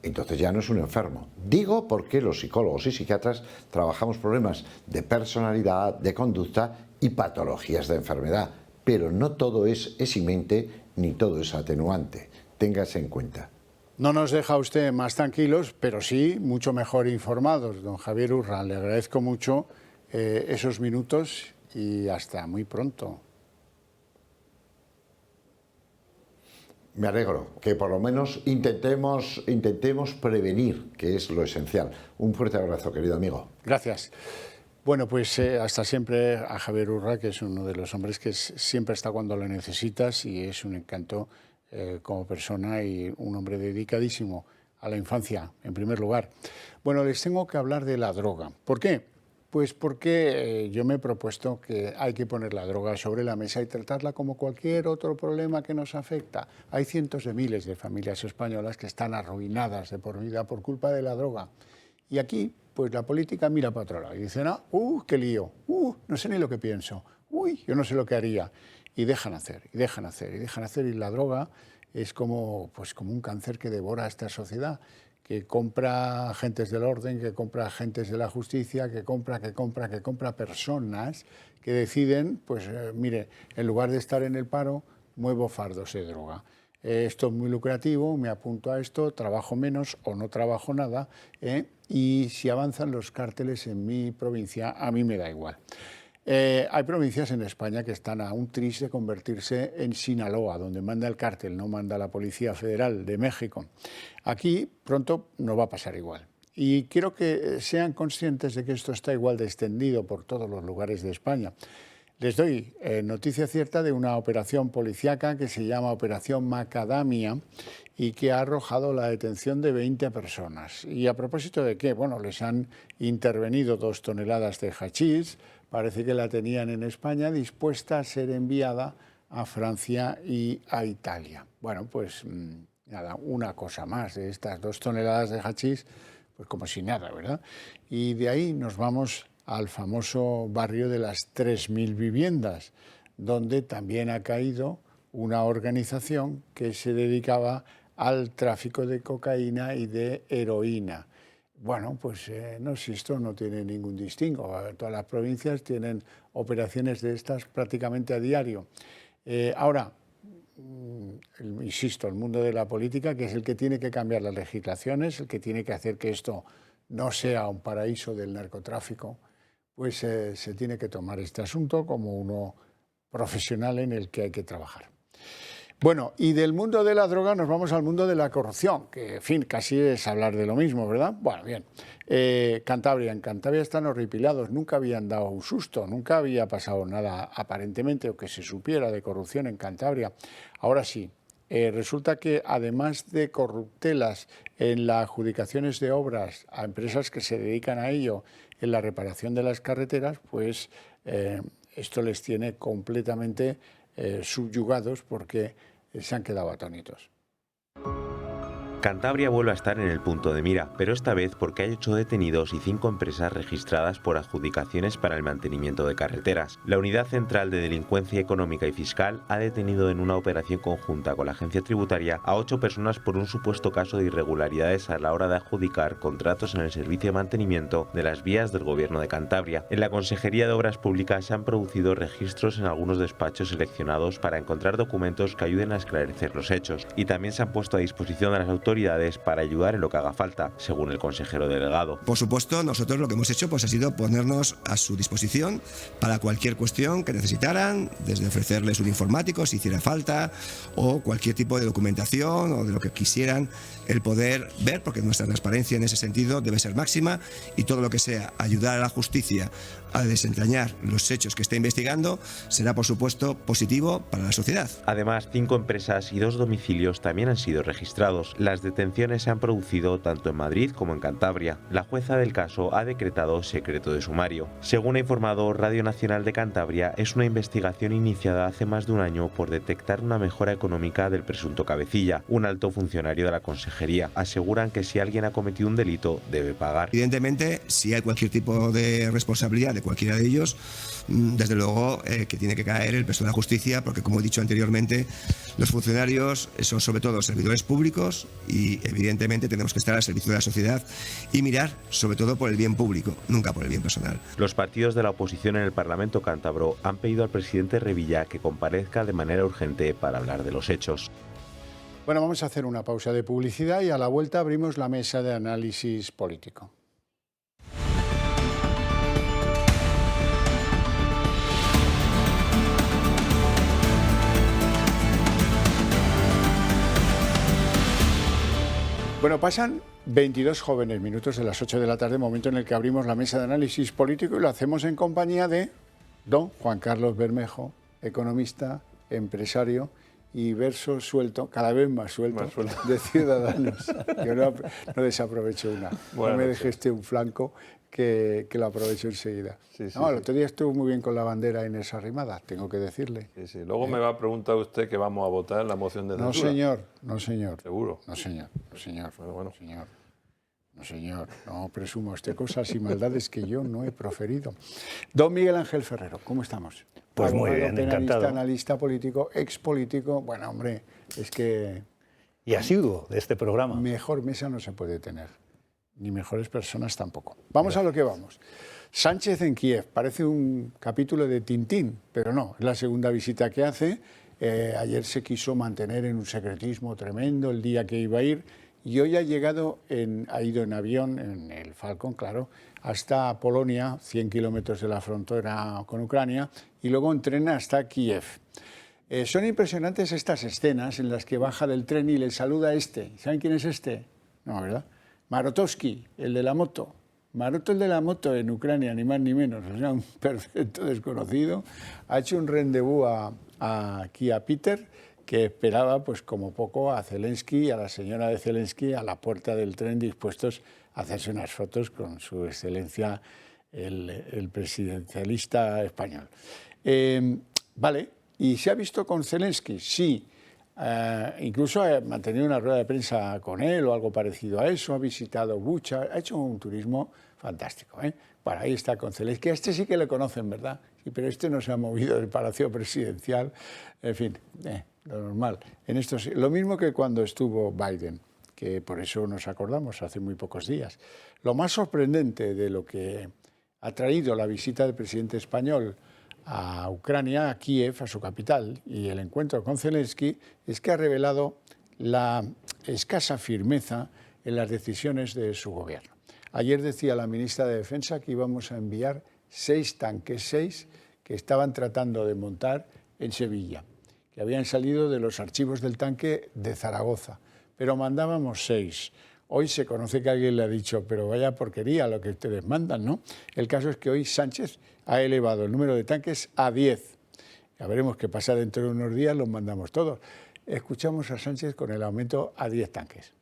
entonces ya no es un enfermo. Digo porque los psicólogos y psiquiatras trabajamos problemas de personalidad, de conducta y patologías de enfermedad. Pero no todo es eximente ni todo es atenuante. Téngase en cuenta. No nos deja usted más tranquilos, pero sí mucho mejor informados. Don Javier Urra, le agradezco mucho esos minutos y hasta muy pronto. Me alegro que por lo menos intentemos prevenir, que es lo esencial. Un fuerte abrazo, querido amigo. Gracias. Bueno, pues hasta siempre a Javier Urra, que es uno de los hombres que siempre está cuando lo necesitas y es un encanto como persona y un hombre dedicadísimo a la infancia, en primer lugar. Bueno, les tengo que hablar de la droga. ¿Por qué? Pues porque yo me he propuesto que hay que poner la droga sobre la mesa y tratarla como cualquier otro problema que nos afecta. Hay cientos de miles de familias españolas que están arruinadas de por vida por culpa de la droga. Y aquí, pues la política mira para otro lado y dicen, qué lío, no sé ni lo que pienso, yo no sé lo que haría. Y dejan hacer, y dejan hacer, y dejan hacer. Y la droga es como un cáncer que devora a esta sociedad, que compra agentes del orden, que compra agentes de la justicia, que compra personas que deciden, pues mire, en lugar de estar en el paro, muevo fardos de droga. Esto es muy lucrativo, me apunto a esto, trabajo menos o no trabajo nada, y si avanzan los cárteles en mi provincia, a mí me da igual. Hay provincias en España que están a un tris de convertirse en Sinaloa, donde manda el cártel, no manda la Policía Federal de México. Aquí pronto no va a pasar igual. Y quiero que sean conscientes de que esto está igual de extendido por todos los lugares de España. Les doy noticia cierta de una operación policíaca que se llama Operación Macadamia y que ha arrojado la detención de 20 personas. ¿Y a propósito de qué? Bueno, les han intervenido 2 toneladas de hachís. Parece que la tenían en España dispuesta a ser enviada a Francia y a Italia. Bueno, pues nada, una cosa más de estas 2 toneladas de hachís, pues como si nada, ¿verdad? Y de ahí nos vamos al famoso barrio de las 3.000 viviendas, donde también ha caído una organización que se dedicaba al tráfico de cocaína y de heroína. Bueno, pues no sé, esto no tiene ningún distingo. Todas las provincias tienen operaciones de estas prácticamente a diario. Ahora, insisto, el mundo de la política, que es el que tiene que cambiar las legislaciones, el que tiene que hacer que esto no sea un paraíso del narcotráfico, pues se tiene que tomar este asunto como uno profesional en el que hay que trabajar. Bueno, y del mundo de la droga nos vamos al mundo de la corrupción, que, en fin, casi es hablar de lo mismo, ¿verdad? Bueno, bien. En Cantabria están horripilados, nunca habían dado un susto, nunca había pasado nada aparentemente o que se supiera de corrupción en Cantabria. Ahora sí, resulta que además de corruptelas en las adjudicaciones de obras a empresas que se dedican a ello, en la reparación de las carreteras, pues esto les tiene completamente subyugados porque se han quedado atónitos. Cantabria vuelve a estar en el punto de mira, pero esta vez porque hay 8 detenidos y 5 empresas registradas por adjudicaciones para el mantenimiento de carreteras. La Unidad Central de Delincuencia Económica y Fiscal ha detenido en una operación conjunta con la agencia tributaria a 8 personas por un supuesto caso de irregularidades a la hora de adjudicar contratos en el servicio de mantenimiento de las vías del Gobierno de Cantabria. En la Consejería de Obras Públicas se han producido registros en algunos despachos seleccionados para encontrar documentos que ayuden a esclarecer los hechos, y también se han puesto a disposición de las autoridades para ayudar en lo que haga falta, según el consejero delegado. Por supuesto, nosotros lo que hemos hecho pues ha sido ponernos a su disposición para cualquier cuestión que necesitaran, desde ofrecerles un informático si hiciera falta, o cualquier tipo de documentación o de lo que quisieran el poder ver, porque nuestra transparencia en ese sentido debe ser máxima, y todo lo que sea ayudar a la justicia a desentrañar los hechos que está investigando será, por supuesto, positivo para la sociedad. Además, 5 empresas y 2 domicilios también han sido registrados. Las detenciones se han producido tanto en Madrid como en Cantabria. La jueza del caso ha decretado secreto de sumario. Según ha informado Radio Nacional de Cantabria, es una investigación iniciada hace más de un año por detectar una mejora económica del presunto cabecilla, un alto funcionario de la consejería. Aseguran que si alguien ha cometido un delito, debe pagar. Evidentemente, si hay cualquier tipo de responsabilidad de cualquiera de ellos, desde luego que tiene que caer el peso de la justicia, porque, como he dicho anteriormente, los funcionarios son sobre todo servidores públicos y evidentemente tenemos que estar al servicio de la sociedad y mirar sobre todo por el bien público, nunca por el bien personal. Los partidos de la oposición en el Parlamento cántabro han pedido al presidente Revilla que comparezca de manera urgente para hablar de los hechos. Bueno, vamos a hacer una pausa de publicidad y a la vuelta abrimos la mesa de análisis político. Bueno, pasan 22 jóvenes minutos de las 8 de la tarde, momento en el que abrimos la mesa de análisis político, y lo hacemos en compañía de don Juan Carlos Bermejo, economista, empresario y verso suelto, cada vez más suelto, de Ciudadanos. Yo no desaprovecho una. Bueno, no me deje un flanco que lo aprovecho enseguida. Sí, el otro día estuvo muy bien con la bandera Inés Arrimada, tengo que decirle. Sí, sí. Luego me va a preguntar usted que vamos a votar en la moción de censura. No, señor, no, señor. ¿Seguro? No, señor, no, señor. Bueno. Señor. No, señor, no presuma usted cosas y maldades que yo no he proferido. Don Miguel Ángel Ferrero, ¿cómo estamos? Pues muy bien, penalista, encantado. Analista político, expolítico, bueno, hombre, es que... y asiduo de este programa. Mejor mesa no se puede tener, ni mejores personas tampoco. Vamos a lo que vamos. Sánchez en Kiev, parece un capítulo de Tintín, pero no, es la segunda visita que hace. Ayer se quiso mantener en un secretismo tremendo el día que iba a ir, y hoy ha ido en avión, en el Falcon, claro, hasta Polonia, 100 kilómetros de la frontera con Ucrania, y luego en tren hasta Kiev. Son impresionantes estas escenas en las que baja del tren y le saluda a este. ¿Saben quién es este? No, ¿verdad? Marotowski, el de la moto. Maroto, el de la moto en Ucrania, ni más ni menos, o sea, un perfecto desconocido. Ha hecho un rendezvous aquí a Peter, que esperaba, pues como poco, a Zelensky, a la señora de Zelensky, a la puerta del tren, dispuestos a hacerse unas fotos con su excelencia, el presidencialista español. Vale, ¿y se ha visto con Zelensky? Sí. Incluso ha mantenido una rueda de prensa con él o algo parecido a eso, ha visitado Bucha, ha hecho un turismo fantástico. Bueno, ahí está con Zelensky. A este sí que le conocen, ¿verdad? Sí, pero este no se ha movido del Palacio Presidencial. En fin, lo normal. Lo mismo que cuando estuvo Biden, que por eso nos acordamos hace muy pocos días. Lo más sorprendente de lo que ha traído la visita del presidente español a Ucrania, a Kiev, a su capital, y el encuentro con Zelensky, es que ha revelado la escasa firmeza en las decisiones de su gobierno. Ayer decía la ministra de Defensa que íbamos a enviar 6 tanques, 6 que estaban tratando de montar en Sevilla, que habían salido de los archivos del tanque de Zaragoza, pero mandábamos 6. Hoy se conoce que alguien le ha dicho, pero vaya porquería lo que ustedes mandan, ¿no? El caso es que hoy Sánchez ha elevado el número de tanques a 10. Ya veremos qué pasa dentro de unos días, los mandamos todos. Escuchamos a Sánchez con el aumento a 10 tanques.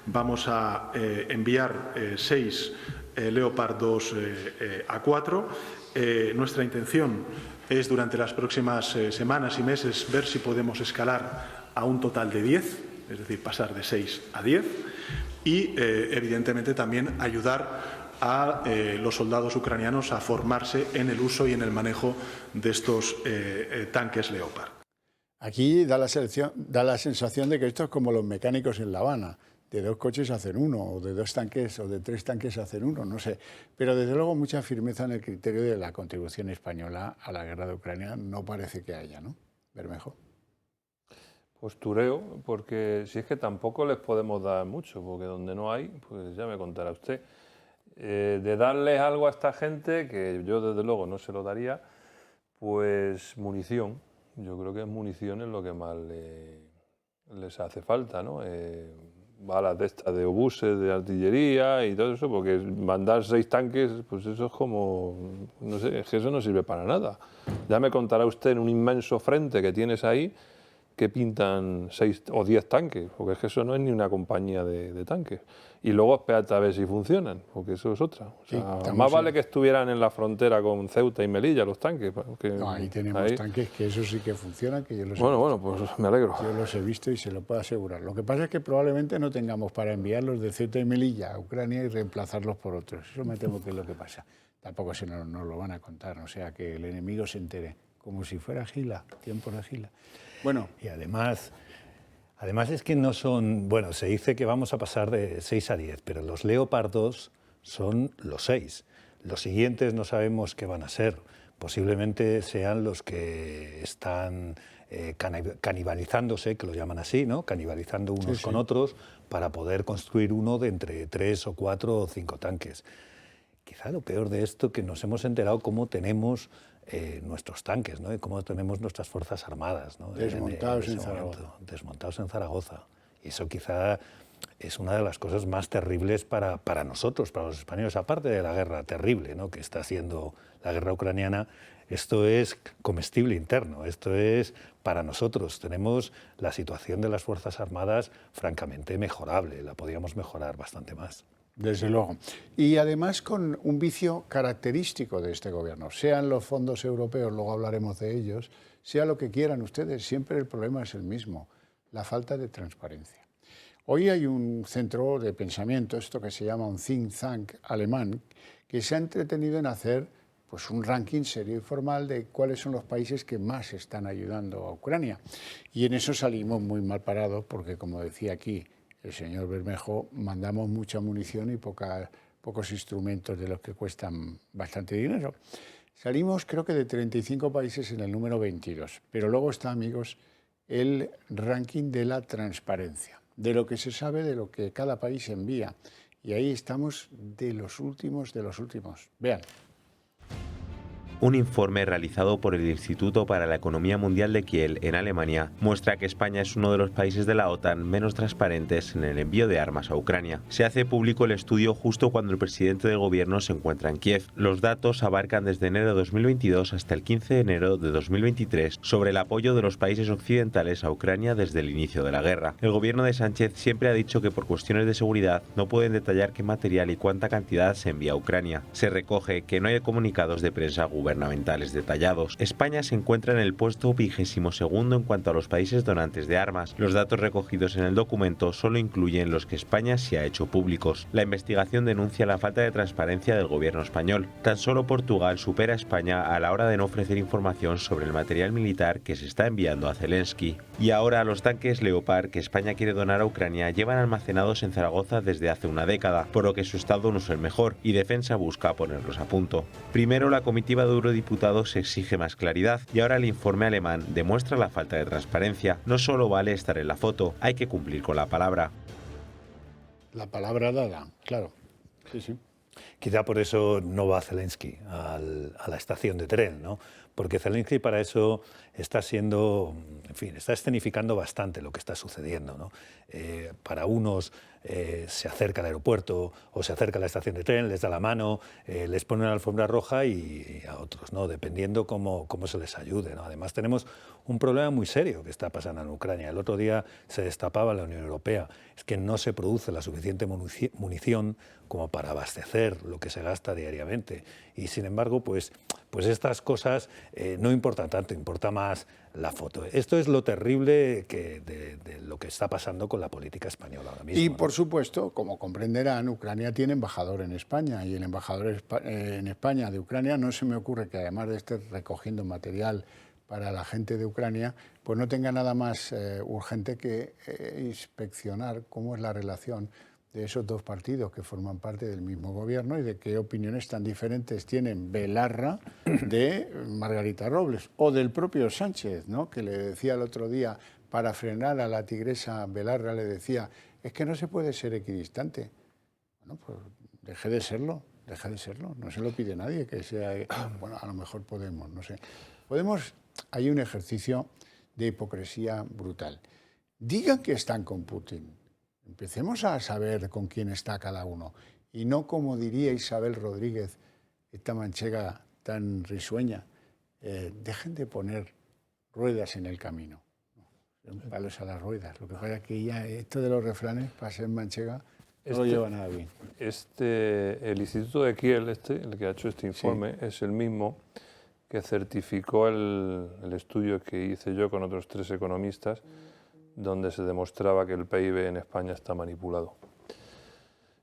Vamos a enviar 6 Leopard 2 A4. Nuestra intención es durante las próximas semanas y meses ver si podemos escalar a un total de 10, es decir, pasar de 6 a 10 y evidentemente también ayudar a los soldados ucranianos a formarse en el uso y en el manejo de estos tanques Leopard. Aquí da la sensación de que esto es como los mecánicos en La Habana. De 2 coches hacen uno, o de 2 tanques o de 3 tanques hacen uno, no sé. Pero desde luego mucha firmeza en el criterio de la contribución española a la guerra de Ucrania no parece que haya, ¿no? Bermejo. Postureo, porque si es que tampoco les podemos dar mucho, porque donde no hay, pues ya me contará usted. De darles algo a esta gente, que yo desde luego no se lo daría, pues munición. Yo creo que munición es lo que más les hace falta, ¿no? Balas de estas de obuses, de artillería y todo eso, porque mandar 6 tanques, pues eso es como, no sé, es que eso no sirve para nada. Ya me contará usted en un inmenso frente que tienes ahí que pintan 6 o 10 tanques, porque es que eso no es ni una compañía de tanques. Y luego espérate a ver si funcionan, porque eso es otra. O sea, sí, más vale que estuvieran en la frontera con Ceuta y Melilla los tanques. No, ahí tenemos tanques que eso sí que funcionan, que yo los Bueno, pues me alegro. Yo los he visto y se lo puedo asegurar. Lo que pasa es que probablemente no tengamos para enviarlos de Ceuta y Melilla a Ucrania y reemplazarlos por otros. Eso me temo que es lo que pasa. Tampoco se nos lo van a contar, o sea, que el enemigo se entere, como si fuera Gila, tiempos de Gila. Bueno, y además es que no son, bueno, se dice que vamos a pasar de 6 a 10, pero los Leopard 2 son los 6. Los siguientes no sabemos qué van a ser. Posiblemente sean los que están canibalizándose, que lo llaman así, ¿no? Canibalizando unos con otros para poder construir uno de entre 3 o 4 o 5 tanques. Quizá lo peor de esto que nos hemos enterado cómo tenemos nuestros tanques, ¿no? Y cómo tenemos nuestras fuerzas armadas, ¿no? Desmontados en Zaragoza. Desmontados en Zaragoza. Y eso quizá es una de las cosas más terribles para nosotros, para los españoles, aparte de la guerra terrible, ¿no?, que está haciendo la guerra ucraniana. Esto es comestible interno, esto es para nosotros. Tenemos la situación de las Fuerzas Armadas francamente mejorable, la podríamos mejorar bastante más. Desde luego. Y además con un vicio característico de este gobierno, sean los fondos europeos, luego hablaremos de ellos, sea lo que quieran ustedes, siempre el problema es el mismo, la falta de transparencia. Hoy hay un centro de pensamiento, esto que se llama un think tank alemán, que se ha entretenido en hacer pues un ranking serio y formal de cuáles son los países que más están ayudando a Ucrania. Y en eso salimos muy mal parados porque, como decía aquí el señor Bermejo, mandamos mucha munición y pocos instrumentos de los que cuestan bastante dinero. Salimos, creo que de 35 países en el número 22, pero luego está, amigos, el ranking de la transparencia, de lo que se sabe de lo que cada país envía. Y ahí estamos de los últimos de los últimos. Vean. Un informe realizado por el Instituto para la Economía Mundial de Kiel, en Alemania, muestra que España es uno de los países de la OTAN menos transparentes en el envío de armas a Ucrania. Se hace público el estudio justo cuando el presidente del gobierno se encuentra en Kiev. Los datos abarcan desde enero de 2022 hasta el 15 de enero de 2023 sobre el apoyo de los países occidentales a Ucrania desde el inicio de la guerra. El gobierno de Sánchez siempre ha dicho que por cuestiones de seguridad no pueden detallar qué material y cuánta cantidad se envía a Ucrania. Se recoge que no hay comunicados de prensa gubernamentales detallados. España se encuentra en el puesto 22º en cuanto a los países donantes de armas. Los datos recogidos en el documento solo incluyen los que España sí ha hecho públicos. La investigación denuncia la falta de transparencia del gobierno español. Tan solo Portugal supera a España a la hora de no ofrecer información sobre el material militar que se está enviando a Zelensky. Y ahora los tanques Leopard que España quiere donar a Ucrania llevan almacenados en Zaragoza desde hace una década, por lo que su estado no es el mejor y Defensa busca ponerlos a punto. Primero, la comitiva de eurodiputados exige más claridad y ahora el informe alemán demuestra la falta de transparencia. No solo vale estar en la foto, hay que cumplir con la palabra. La palabra dada, claro. Sí, sí. Quizá por eso no va Zelensky a la estación de tren, ¿no? Porque Zelensky para eso está siendo, en fin, está escenificando bastante lo que está sucediendo, ¿no? Para unos se acerca al aeropuerto o se acerca a la estación de tren, les da la mano, les pone una alfombra roja y a otros, ¿no? Dependiendo cómo se les ayude, ¿no? Además tenemos un problema muy serio que está pasando en Ucrania. El otro día se destapaba la Unión Europea. Es que no se produce la suficiente munición como para abastecer lo que se gasta diariamente. Y sin embargo, pues estas cosas no importan tanto, importa más la foto. Esto es lo terrible de lo que está pasando con la política española ahora mismo. Y por supuesto, como comprenderán, Ucrania tiene embajador en España y el embajador en España de Ucrania no se me ocurre que además de estar recogiendo material para la gente de Ucrania, pues no tenga nada más urgente que inspeccionar cómo es la relación de esos dos partidos que forman parte del mismo gobierno y de qué opiniones tan diferentes tienen Belarra de Margarita Robles o del propio Sánchez, ¿no? Que le decía el otro día, para frenar a la tigresa Belarra, le decía, es que no se puede ser equidistante. Bueno, pues deje de serlo, no se lo pide nadie que sea, bueno, a lo mejor Podemos, no sé. Podemos, hay un ejercicio de hipocresía brutal. Digan que están con Putin. Empecemos a saber con quién está cada uno y no como diría Isabel Rodríguez, esta manchega tan risueña, dejen de poner ruedas en el camino, son palos a las ruedas. Lo que pasa es que ya esto de los refranes para ser manchega no lo lleva nada bien. El Instituto de Kiel, el que ha hecho este informe, sí, es el mismo que certificó el estudio que hice yo con otros 3 economistas, donde se demostraba que el PIB en España está manipulado.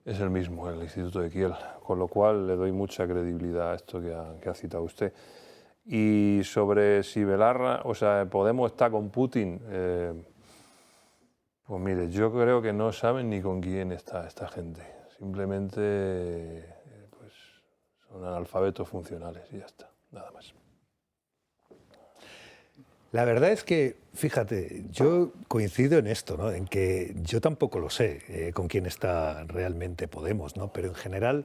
Es el mismo, el Instituto de Kiel, con lo cual le doy mucha credibilidad a esto que ha citado usted. Y sobre si Belarra, o sea, Podemos está con Putin, pues mire, yo creo que no saben ni con quién está esta gente. Simplemente pues, son analfabetos funcionales y ya está, nada más. La verdad es que, fíjate, yo coincido en esto, ¿no? En que yo tampoco lo sé con quién está realmente Podemos, ¿no? Pero en general,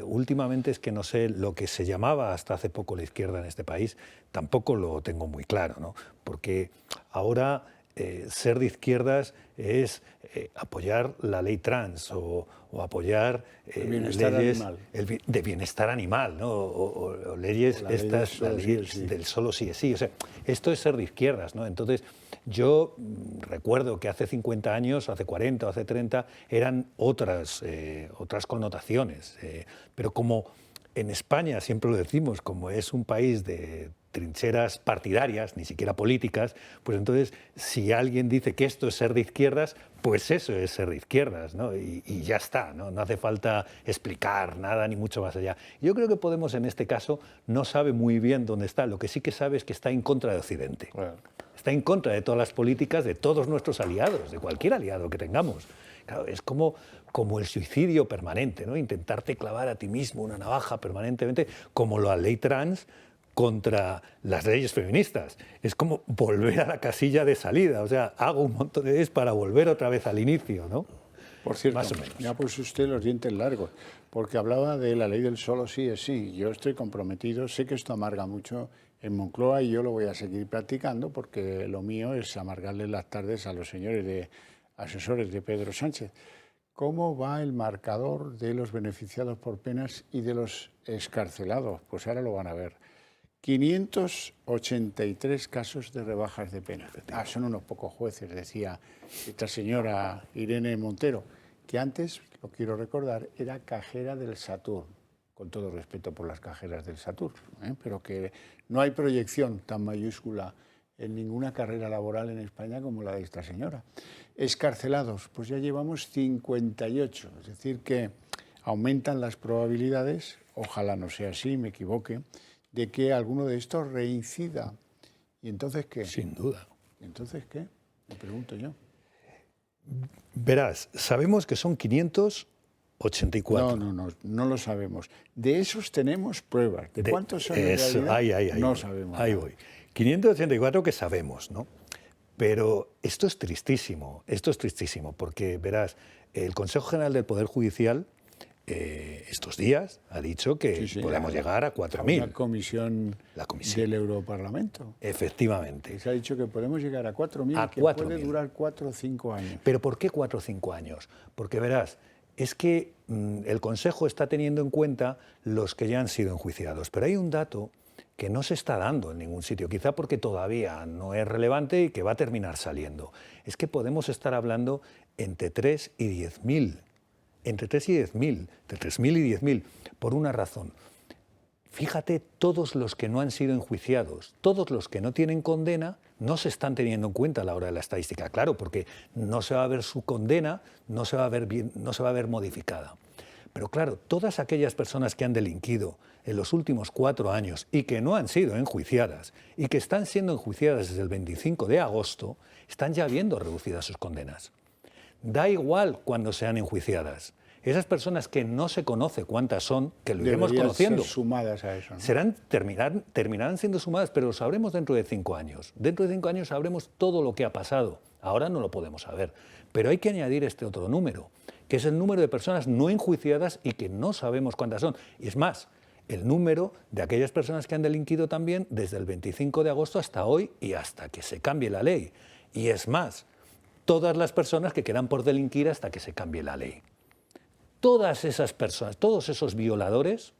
últimamente es que no sé lo que se llamaba hasta hace poco la izquierda en este país, tampoco lo tengo muy claro, ¿no? Porque ahora ser de izquierdas es apoyar la ley trans o apoyar leyes de bienestar animal, ¿no? o leyes estas, las leyes del solo sí es sí. O sea, esto es ser de izquierdas, ¿no? Entonces, yo recuerdo que hace 50 años, hace 40, hace 30, eran otras connotaciones. Pero como en España, siempre lo decimos, como es un país de trincheras partidarias, ni siquiera políticas, pues entonces si alguien dice que esto es ser de izquierdas, pues eso es ser de izquierdas, ¿no? Y ya está, ¿no? No hace falta explicar nada ni mucho más allá. Yo creo que Podemos en este caso no sabe muy bien dónde está, lo que sí que sabe es que está en contra de Occidente. Bueno. Está en contra de todas las políticas de todos nuestros aliados, de cualquier aliado que tengamos. Claro, es como el suicidio permanente, ¿no? Intentarte clavar a ti mismo una navaja permanentemente, como la ley trans contra las leyes feministas. Es como volver a la casilla de salida, o sea, hago un montón de leyes para volver otra vez al inicio, ¿no? Por cierto, más o menos. Ya pues usted los dientes largos, porque hablaba de la ley del solo sí es sí. Yo estoy comprometido, sé que esto amarga mucho en Moncloa y yo lo voy a seguir practicando porque lo mío es amargarle las tardes a los señores asesores de Pedro Sánchez. ¿Cómo va el marcador de los beneficiados por penas y de los excarcelados? Pues ahora lo van a ver. 583 casos de rebajas de pena. Son unos pocos jueces, decía esta señora Irene Montero, que antes, lo quiero recordar, era cajera del Saturn, con todo respeto por las cajeras del Saturn, pero que no hay proyección tan mayúscula en ninguna carrera laboral en España como la de esta señora. Excarcelados, pues ya llevamos 58, es decir que aumentan las probabilidades, ojalá no sea así, me equivoque, de que alguno de estos reincida. ¿Y entonces qué? Sin duda. ¿Y entonces qué? Me pregunto yo. Verás, sabemos que son 584. No lo sabemos. De esos tenemos pruebas. ¿De cuántos son en realidad? No sabemos. Ahí voy. 584 que sabemos, ¿no? Pero esto es tristísimo, porque verás, el Consejo General del Poder Judicial estos días ha dicho que podemos llegar a 4.000. La comisión del Europarlamento. Efectivamente. Se ha dicho que podemos llegar a 4.000, que puede durar 4 o 5 años. ¿Pero por qué 4 o 5 años? Porque verás, es que el Consejo está teniendo en cuenta los que ya han sido enjuiciados, pero hay un dato que no se está dando en ningún sitio, quizá porque todavía no es relevante y que va a terminar saliendo. Es que podemos estar hablando entre 3 y 10.000. Entre 3 y 10.000, entre 3.000 y 10.000, por una razón. Fíjate, todos los que no han sido enjuiciados, todos los que no tienen condena, no se están teniendo en cuenta a la hora de la estadística. Claro, porque no se va a ver su condena, no se va a ver modificada. Pero claro, todas aquellas personas que han delinquido en los últimos 4 años y que no han sido enjuiciadas y que están siendo enjuiciadas desde el 25 de agosto, están ya viendo reducidas sus condenas. Da igual cuando sean enjuiciadas. Esas personas que no se conoce cuántas son, que lo iremos conociendo, ser sumadas a eso, ¿no? terminarán siendo sumadas, pero lo sabremos dentro de 5 años. Dentro de 5 años sabremos todo lo que ha pasado. Ahora no lo podemos saber. Pero hay que añadir este otro número, que es el número de personas no enjuiciadas y que no sabemos cuántas son. Y es más, el número de aquellas personas que han delinquido también desde el 25 de agosto hasta hoy y hasta que se cambie la ley. Y es más, todas las personas que quedan por delinquir hasta que se cambie la ley. Todas esas personas, todos esos violadores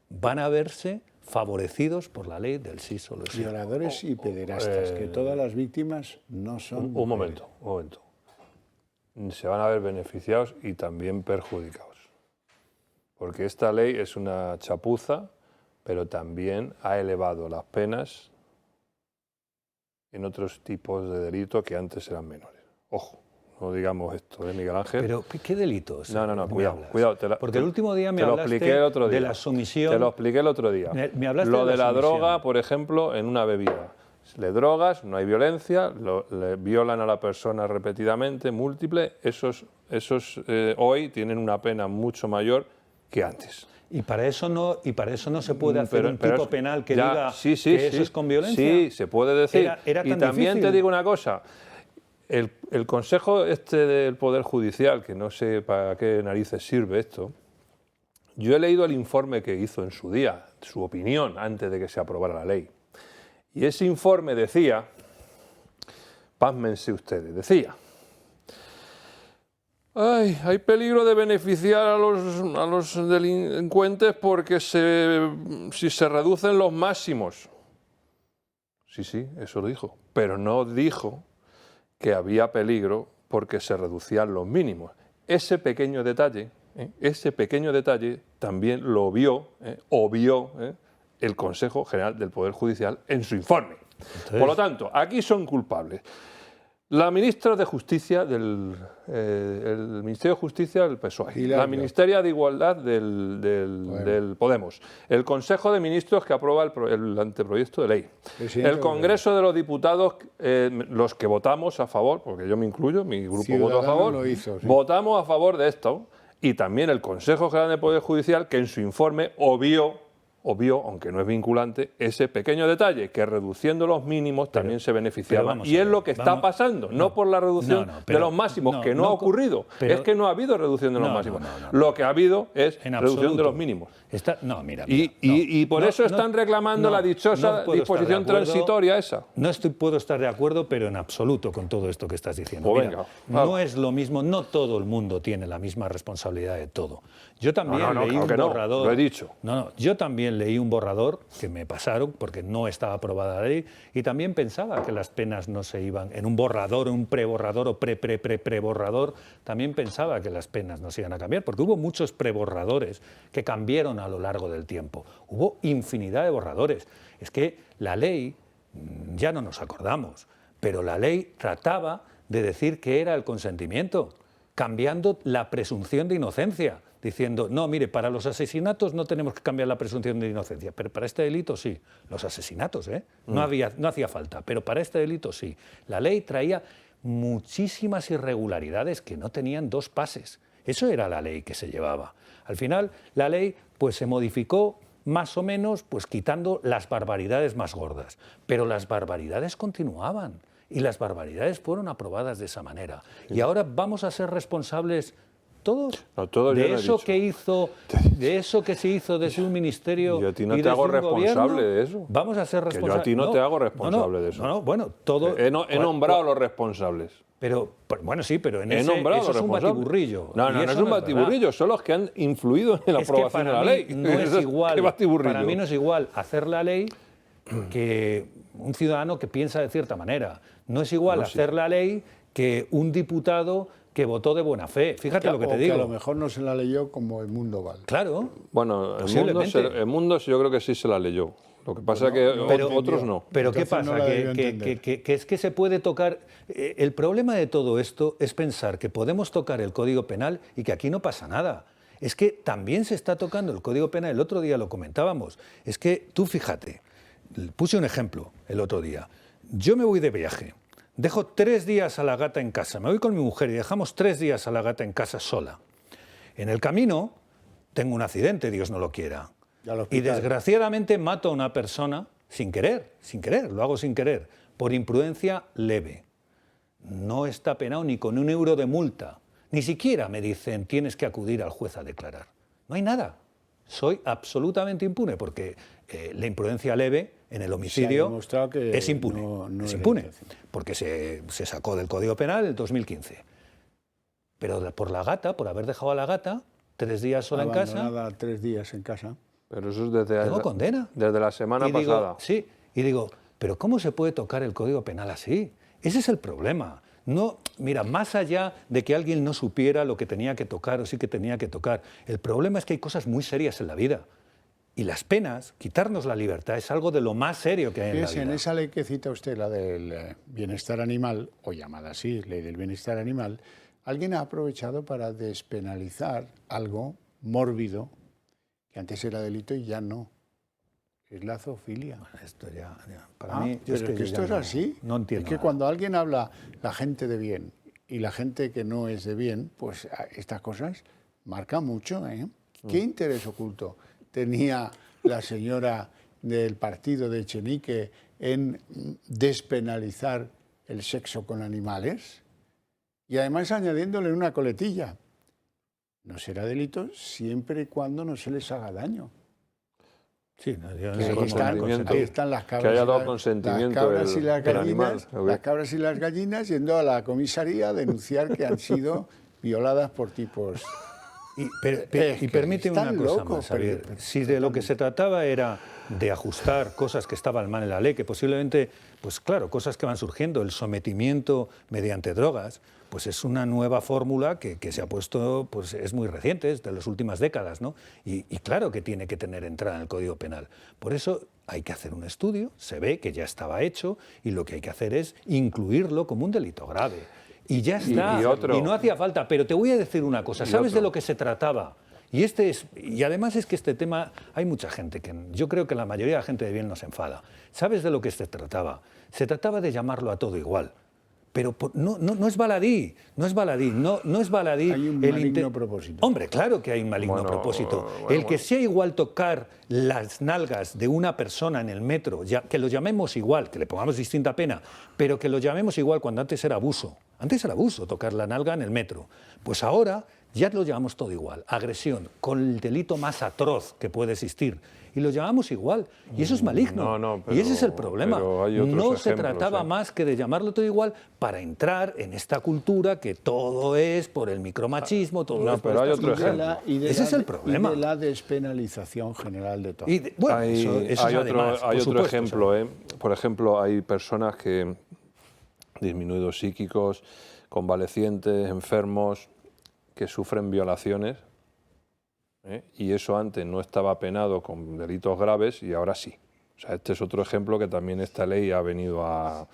van a verse favorecidos por la ley del sí solo sí. Violadores y pederastas, que todas las víctimas no son... Un momento. Se van a ver beneficiados y también perjudicados. Porque esta ley es una chapuza, pero también ha elevado las penas en otros tipos de delitos que antes eran menores. Ojo, no digamos esto, Miguel Ángel. ¿Pero qué delitos? No, cuidado. Porque el último día me hablaste de la sumisión... Te lo expliqué el otro día. Me hablaste lo de la droga, por ejemplo, en una bebida. Le drogas, no hay violencia, le violan a la persona repetidamente, múltiple, esos hoy tienen una pena mucho mayor que antes. ¿Y para eso no se puede hacer un tipo penal que diga que eso es con violencia? Sí, se puede decir. Era y también te digo una cosa, el Consejo del Poder Judicial, que no sé para qué narices sirve esto, yo he leído el informe que hizo en su día, su opinión, antes de que se aprobara la ley. Y ese informe decía, pásmense ustedes, decía, hay peligro de beneficiar a los delincuentes porque si se reducen los máximos. Sí, eso lo dijo, pero no dijo que había peligro porque se reducían los mínimos. Ese pequeño detalle también lo obvió el Consejo General del Poder Judicial en su informe. Entonces, por lo tanto, aquí son culpables la ministra de Justicia el Ministerio de Justicia del PSOE, la Ministeria de Igualdad del Podemos, el Consejo de Ministros que aprueba el anteproyecto de ley, el Congreso de los Diputados, los que votamos a favor, porque yo me incluyo, mi grupo votó a favor, votamos a favor de esto, y también el Consejo General del Poder Judicial, que en su informe obvió, aunque no es vinculante, ese pequeño detalle, que reduciendo los mínimos también se beneficiaba. Y es lo que está pasando, no por la reducción de los máximos, que no ha ocurrido, es que no ha habido reducción de los máximos. Lo que ha habido es reducción de los mínimos. Y por eso están reclamando la dichosa disposición transitoria esa. No puedo estar de acuerdo, pero en absoluto con todo esto que estás diciendo. Pues mira, no es lo mismo, no todo el mundo tiene la misma responsabilidad de todo. Yo también leí un borrador. Lo he dicho. Yo también leí un borrador que me pasaron porque no estaba aprobada la ley y también pensaba que las penas no se iban en un borrador, un preborrador o preborrador. También pensaba que las penas no se iban a cambiar porque hubo muchos preborradores que cambiaron a lo largo del tiempo. Hubo infinidad de borradores. Es que la ley, ya no nos acordamos, pero la ley trataba de decir que era el consentimiento, cambiando la presunción de inocencia. Diciendo, no, mire, para los asesinatos no tenemos que cambiar la presunción de inocencia, pero para este delito sí. Los asesinatos, no hacía falta, pero para este delito sí. La ley traía muchísimas irregularidades que no tenían dos pases. Eso era la ley que se llevaba. Al final, la ley pues, se modificó más o menos pues, quitando las barbaridades más gordas, pero las barbaridades continuaban y las barbaridades fueron aprobadas de esa manera. Y ahora vamos a ser responsables todos de eso que se hizo desde un ministerio. Yo a ti no te hago responsable de eso. Vamos a ser responsables. Yo a ti no te hago responsable de eso. Bueno, todo. He nombrado a los responsables. Pero bueno, sí, pero en eso es un batiburrillo. No es un batiburrillo, son los que han influido en la aprobación de la ley. No es igual. Para mí no es igual hacer la ley que un ciudadano que piensa de cierta manera. No es igual hacer la ley que un diputado que votó de buena fe. Fíjate lo que te digo. Que a lo mejor no se la leyó como el Mundo Val. Bueno. Bueno, el mundo yo creo que sí se la leyó. Lo que pasa es que otros no. Pero ¿qué pasa? Que es que se puede tocar... el problema de todo esto es pensar que podemos tocar el Código Penal y que aquí no pasa nada. Es que también se está tocando el Código Penal. El otro día lo comentábamos. Es que tú fíjate, puse un ejemplo el otro día. Yo me voy de viaje. Dejo 3 días a la gata en casa. Me voy con mi mujer y dejamos 3 días a la gata en casa sola. En el camino tengo un accidente, Dios no lo quiera. Y desgraciadamente mato a una persona sin querer, lo hago sin querer, por imprudencia leve. No está penado ni con 1 euro de multa. Ni siquiera me dicen tienes que acudir al juez a declarar. No hay nada. Soy absolutamente impune porque la imprudencia leve en el homicidio es impune. Es impune, porque se sacó del Código Penal en 2015. Pero por la gata, por haber dejado a la gata 3 días sola en casa... Abandonada 3 días en casa. Pero eso es tengo condena. Desde la semana pasada. Sí, y digo, pero ¿cómo se puede tocar el Código Penal así? Ese es el problema. No, mira, más allá de que alguien no supiera lo que tenía que tocar o sí que tenía que tocar, el problema es que hay cosas muy serias en la vida. Y las penas, quitarnos la libertad, es algo de lo más serio que hay en la vida. En esa ley que cita usted, la del bienestar animal, o llamada así, ley del bienestar animal, alguien ha aprovechado para despenalizar algo mórbido, que antes era delito y ya no. Es la zoofilia. Bueno, esto ya para mí... Pero es que esto es así. No entiendo. Es que cuando alguien habla, la gente de bien, y la gente que no es de bien, pues estas cosas marcan mucho, ¿eh? ¿Qué interés oculto tenía la señora del partido de Echenique en despenalizar el sexo con animales? Y además añadiéndole una coletilla. No será delito siempre y cuando no se les haga daño. Sí, ahí están las cabras, que haya dado consentimiento las cabras y las gallinas yendo a la comisaría a denunciar que han sido violadas por tipos Y permíteme una cosa más, Javier. Si de lo que se trataba era de ajustar cosas que estaban mal en la ley, que posiblemente, pues claro, cosas que van surgiendo, el sometimiento mediante drogas, pues es una nueva fórmula que se ha puesto, pues es muy reciente, es de las últimas décadas, ¿no? Y claro que tiene que tener entrada en el Código Penal. Por eso hay que hacer un estudio, se ve que ya estaba hecho, y lo que hay que hacer es incluirlo como un delito grave. Y ya está, y no hacía falta. Pero te voy a decir una cosa, ¿sabes de lo que se trataba? Y además es que este tema, hay mucha gente, que yo creo que la mayoría de la gente de bien nos enfada. ¿Sabes de lo que se trataba? Se trataba de llamarlo a todo igual. Pero no es baladí, no es baladí. Hay un maligno propósito. Hombre, claro que hay un maligno propósito. El que sea igual tocar las nalgas de una persona en el metro, que lo llamemos igual, que le pongamos distinta pena, pero que lo llamemos igual cuando antes era abuso. Antes era abuso tocar la nalga en el metro. Pues ahora ya lo llamamos todo igual. Agresión, con el delito más atroz que puede existir. Y lo llamamos igual. Y eso es maligno. Y ese es el problema. No se trataba más que de llamarlo todo igual para entrar en esta cultura que todo es por el micromachismo, todo es por pero hay otro ejemplo. Ese es el problema. Y de la despenalización general de todo. Hay otro ejemplo. Por ejemplo, hay personas que, disminuidos psíquicos, convalecientes, enfermos, que sufren violaciones, y eso antes no estaba penado con delitos graves y ahora sí. O sea, este es otro ejemplo que también esta ley ha venido a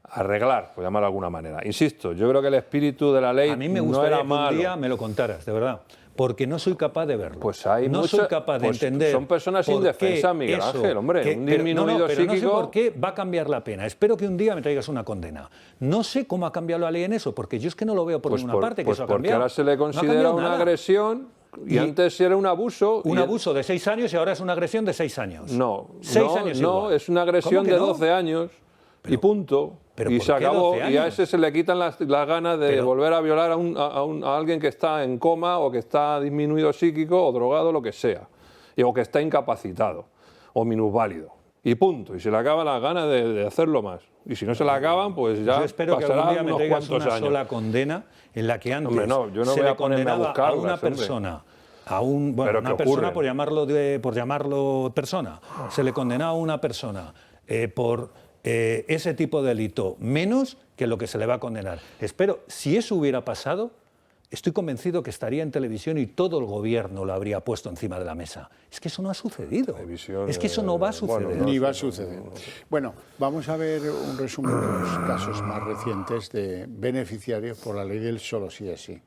arreglar, por llamarlo de alguna manera. Insisto, yo creo que el espíritu de la ley no era malo. A mí me gustaría que un día me lo contaras, de verdad, porque no soy capaz de verlo. Pues hay no soy capaz de entender. Son personas indefensas, Miguel Ángel, hombre. Un disminuido pero psíquico. No sé por qué va a cambiar la pena. Espero que un día me traigas una condena. No sé cómo ha cambiado la ley en eso, porque yo es que no lo veo por ninguna parte que eso ha cambiado. Porque ahora se le considera una agresión. Y antes era un abuso. Un abuso de 6 años y ahora es una agresión de 6 años. No, 6 años igual. Es una agresión de 12 años y punto. Y se acabó. Y a ese se le quitan las ganas de volver a violar a alguien que está en coma o que está disminuido psíquico o drogado, lo que sea. O que está incapacitado o minusválido. Y punto. Y se le acaban las ganas de hacerlo más. Y si no se la acaban, pues ya yo espero que algún día me traigas una sola condena en la que antes se le condenaba a una persona, una persona por llamarlo persona, se le condenaba a una persona por ese tipo de delito menos que lo que se le va a condenar. Espero, si eso hubiera pasado, estoy convencido que estaría en televisión y todo el gobierno lo habría puesto encima de la mesa. Es que eso no ha sucedido. Es que eso no va a suceder. Ni va a suceder. Bueno, vamos a ver un resumen de los casos más recientes de beneficiarios por la ley del solo sí es sí.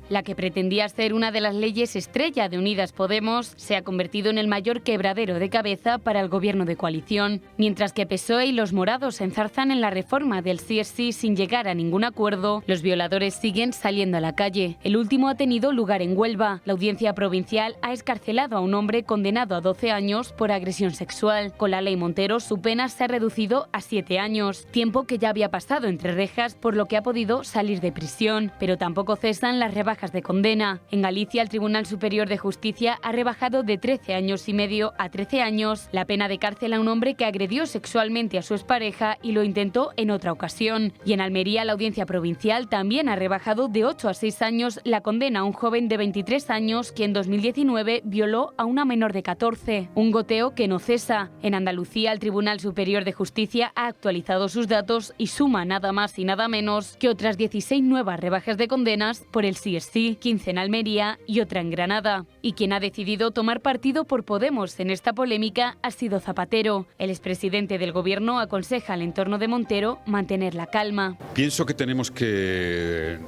La que pretendía ser una de las leyes estrella de Unidas Podemos se ha convertido en el mayor quebradero de cabeza para el gobierno de coalición. Mientras que PSOE y los morados se enzarzan en la reforma del sí es sí sin llegar a ningún acuerdo, los violadores siguen saliendo a la calle. El último ha tenido lugar en Huelva. La audiencia provincial ha excarcelado a un hombre condenado a 12 años por agresión sexual. Con la ley Montero su pena se ha reducido a 7 años, tiempo que ya había pasado entre rejas, por lo que ha podido salir de prisión. Pero tampoco cesan las rebajas de condena. En Galicia, el Tribunal Superior de Justicia ha rebajado de 13 años y medio a 13 años la pena de cárcel a un hombre que agredió sexualmente a su expareja y lo intentó en otra ocasión. Y en Almería, la Audiencia Provincial también ha rebajado de 8 a 6 años la condena a un joven de 23 años que en 2019 violó a una menor de 14. Un goteo que no cesa. En Andalucía, el Tribunal Superior de Justicia ha actualizado sus datos y suma nada más y nada menos que otras 16 nuevas rebajas de condenas por el sí es sí, 15 en Almería y otra en Granada. Y quien ha decidido tomar partido por Podemos en esta polémica ha sido Zapatero. El expresidente del gobierno aconseja al entorno de Montero mantener la calma. Pienso que tenemos que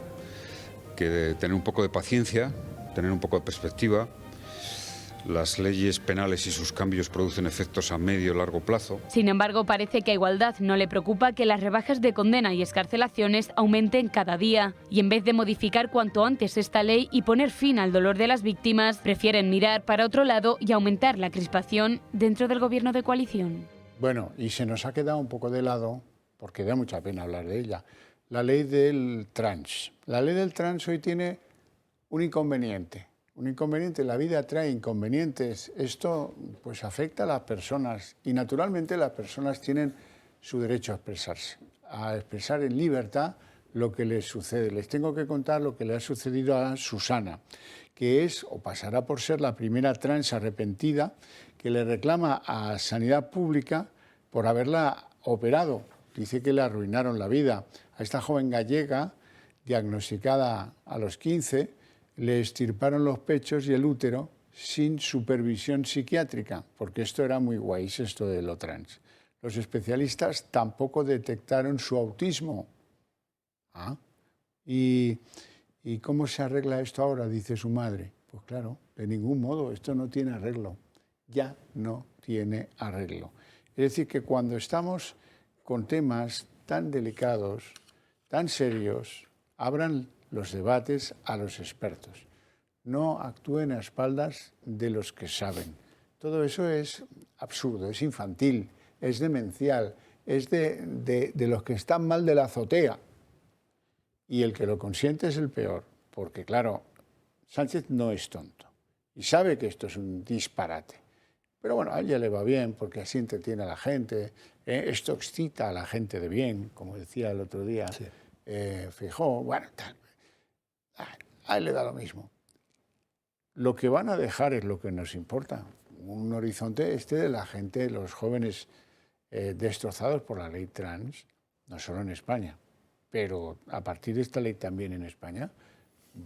tener un poco de paciencia, tener un poco de perspectiva. Las leyes penales y sus cambios producen efectos a medio y largo plazo. Sin embargo, parece que a Igualdad no le preocupa que las rebajas de condena y excarcelaciones aumenten cada día. Y en vez de modificar cuanto antes esta ley y poner fin al dolor de las víctimas, prefieren mirar para otro lado y aumentar la crispación dentro del gobierno de coalición. Bueno, y se nos ha quedado un poco de lado, porque da mucha pena hablar de ella, la ley del trans. La ley del trans hoy tiene un inconveniente. Un inconveniente, la vida trae inconvenientes. Esto pues afecta a las personas y naturalmente las personas tienen su derecho a expresarse en libertad lo que les sucede. Les tengo que contar lo que le ha sucedido a Susana, que es o pasará por ser la primera trans arrepentida que le reclama a Sanidad Pública por haberla operado. Dice que le arruinaron la vida. A esta joven gallega, diagnosticada a los 15, le extirparon los pechos y el útero sin supervisión psiquiátrica, porque esto era muy guay, esto de lo trans. Los especialistas tampoco detectaron su autismo. ¿Y cómo se arregla esto ahora?, dice su madre. Pues claro, de ningún modo, esto no tiene arreglo. Ya no tiene arreglo. Es decir, que cuando estamos con temas tan delicados, tan serios, abran los debates a los expertos. No actúen a espaldas de los que saben. Todo eso es absurdo, es infantil, es demencial, es de los que están mal de la azotea. Y el que lo consiente es el peor, porque claro, Sánchez no es tonto y sabe que esto es un disparate. Pero bueno, a ella le va bien porque así entretiene a la gente, esto excita a la gente de bien, como decía el otro día Feijóo, bueno, tal. A él le da lo mismo. Lo que van a dejar es lo que nos importa, un horizonte de la gente, los jóvenes destrozados por la ley trans, no solo en España, pero a partir de esta ley también en España,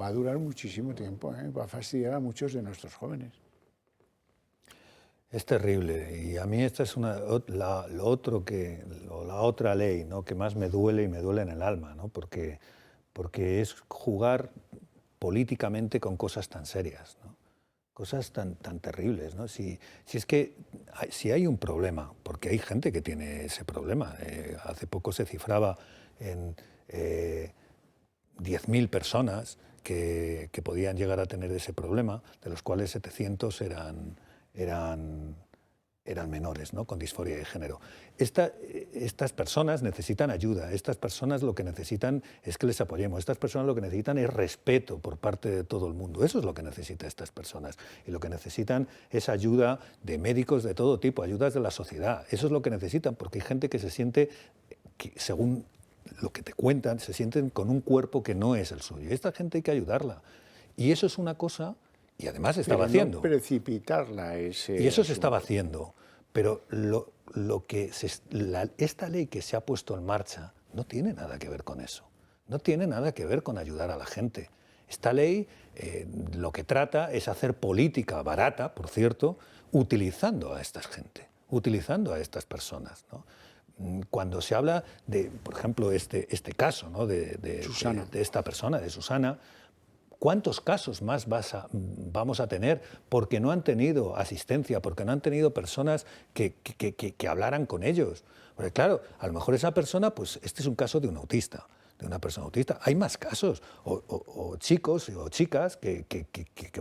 va a durar muchísimo tiempo, va a fastidiar a muchos de nuestros jóvenes. Es terrible, y a mí esta es la otra ley, ¿no?, que más me duele y me duele en el alma, ¿no?, porque es jugar políticamente con cosas tan serias, ¿no?, cosas tan terribles, ¿no? Si hay un problema, porque hay gente que tiene ese problema, hace poco se cifraba en 10.000 personas que podían llegar a tener ese problema, de los cuales 700 eran menores, ¿no?, con disforia de género. Estas personas necesitan ayuda, estas personas lo que necesitan es que les apoyemos, estas personas lo que necesitan es respeto por parte de todo el mundo, eso es lo que necesitan estas personas, y lo que necesitan es ayuda de médicos de todo tipo, ayudas de la sociedad, eso es lo que necesitan, porque hay gente que se siente, según lo que te cuentan, se sienten con un cuerpo que no es el suyo, esta gente hay que ayudarla, y eso es una cosa. Y además se estaba haciendo. No precipitarla ese y eso se asunto. estaba haciendo. Pero esta ley que se ha puesto en marcha no tiene nada que ver con eso. No tiene nada que ver con ayudar a la gente. Esta ley lo que trata es hacer política barata, por cierto, utilizando a esta gente, utilizando a estas personas, ¿no? Cuando se habla de, por ejemplo, este caso, ¿no?, de esta persona, de Susana, ¿cuántos casos más vamos a tener porque no han tenido asistencia, porque no han tenido personas que hablaran con ellos? Porque claro, a lo mejor esa persona, pues este es un caso de un autista, de una persona autista. Hay más casos, o chicos o chicas que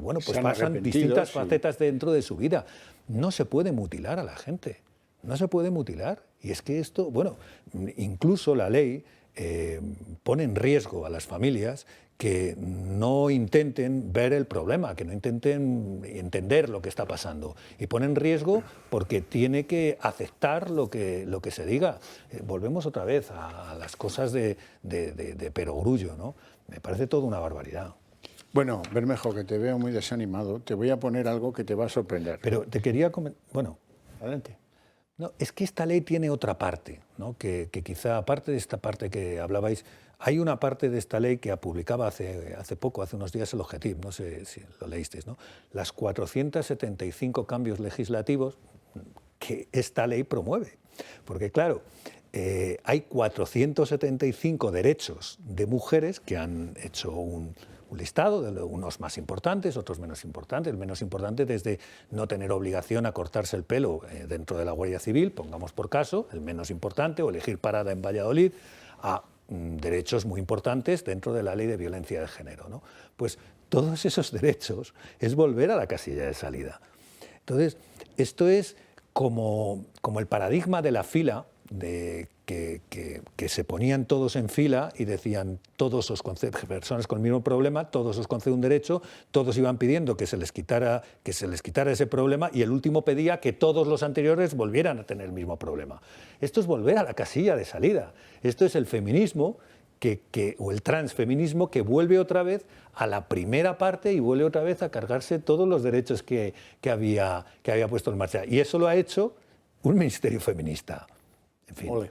bueno, pues pasan distintas facetas dentro de su vida. No se puede mutilar a la gente, no se puede mutilar. Y es que esto, bueno, incluso la ley pone en riesgo a las familias que no intenten ver el problema, que no intenten entender lo que está pasando. Y pone en riesgo porque tiene que aceptar lo que se diga. Volvemos otra vez a las cosas de perogrullo, ¿no? Me parece toda una barbaridad. Bueno, Bermejo, que te veo muy desanimado, te voy a poner algo que te va a sorprender. Pero te quería comentar. Bueno, adelante. No, es que esta ley tiene otra parte, ¿no?, que quizá, aparte de esta parte que hablabais, hay una parte de esta ley que publicaba hace poco, hace unos días, el Objetivo, no sé si lo leísteis, ¿no?, las 475 cambios legislativos que esta ley promueve. Porque claro, hay 475 derechos de mujeres que han hecho un listado, de unos más importantes, otros menos importantes. El menos importante desde no tener obligación a cortarse el pelo dentro de la Guardia Civil, pongamos por caso, el menos importante, o elegir parada en Valladolid, a derechos muy importantes dentro de la ley de violencia de género, ¿no? Pues todos esos derechos es volver a la casilla de salida. Entonces, esto es como el paradigma de la fila, de que se ponían todos en fila y decían, todos os concedo, personas con el mismo problema, todos os concedo un derecho, todos iban pidiendo que se les quitara ese problema, y el último pedía que todos los anteriores volvieran a tener el mismo problema. Esto es volver a la casilla de salida. Esto es el feminismo o el transfeminismo que vuelve otra vez a la primera parte y vuelve otra vez a cargarse todos los derechos que había puesto en marcha. Y eso lo ha hecho un ministerio feminista. En fin. Ole.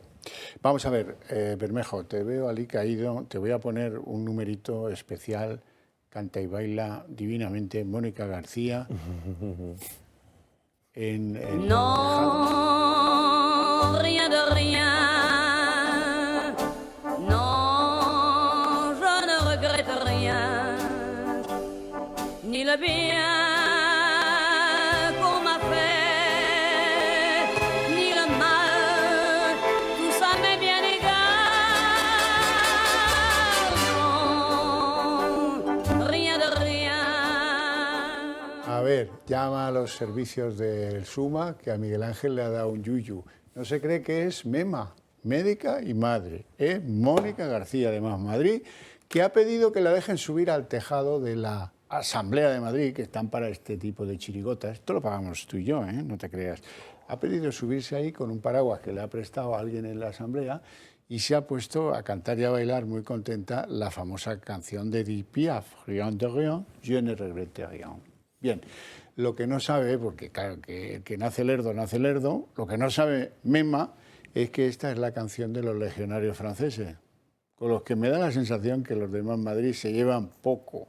Vamos a ver, Bermejo, te veo allí caído, te voy a poner un numerito especial, canta y baila divinamente Mónica García. Non, rien de rien. Non, je ne regrette rien. Ni le bien qu'on m'a fait, ni le mal, tout ça m'est bien égal. Non, rien de rien. A ver, llama a los servicios del SUMA, que a Miguel Ángel le ha dado un yuyu. No se cree que es MEMA, médica y madre. Es Mónica García de Más Madrid, que ha pedido que la dejen subir al tejado de la Asamblea de Madrid, que están para este tipo de chirigotas. Esto lo pagamos tú y yo, no te creas. Ha pedido subirse ahí con un paraguas que le ha prestado a alguien en la Asamblea y se ha puesto a cantar y a bailar muy contenta la famosa canción de Edith Piaf, Rien de rien, je ne regrette rien. Bien, lo que no sabe, porque claro, que el que nace lerdo, nace lerdo, lo que no sabe Mema es que esta es la canción de los legionarios franceses, con los que me da la sensación que los demás Madrid se llevan poco.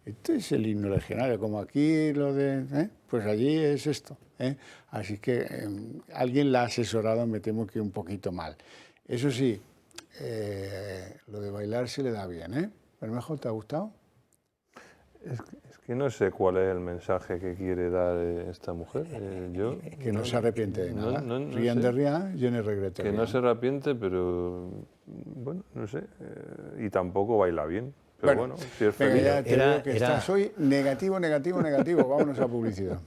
Este es el himno legionario, como aquí lo de... pues allí es esto. Así que alguien la ha asesorado, me temo que un poquito mal. Eso sí, lo de bailar se le da bien, Bermejo, ¿te ha gustado? Es que no sé cuál es el mensaje que quiere dar esta mujer. Que no se arrepiente de nada. Rien de rien, je ne regrette rien. Que no se arrepiente, pero bueno, no sé. Y tampoco baila bien. Pero bueno, si es feliz. Ya te digo que estás hoy negativo, negativo, negativo. Vámonos a publicidad.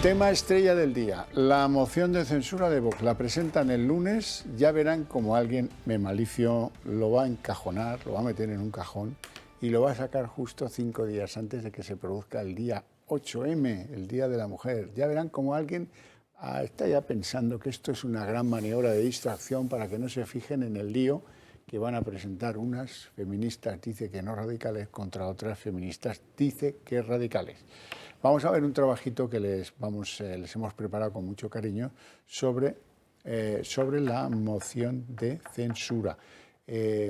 Tema estrella del día, la moción de censura de Vox. La presentan el lunes, ya verán como alguien memalicio lo va a encajonar, lo va a meter en un cajón y lo va a sacar justo 5 días antes de que se produzca el día 8M, el Día de la Mujer. Ya verán como alguien está ya pensando que esto es una gran maniobra de distracción para que no se fijen en el lío que van a presentar unas feministas, dice que no radicales, contra otras feministas, dice que radicales. Vamos a ver un trabajito que les hemos preparado con mucho cariño sobre la moción de censura.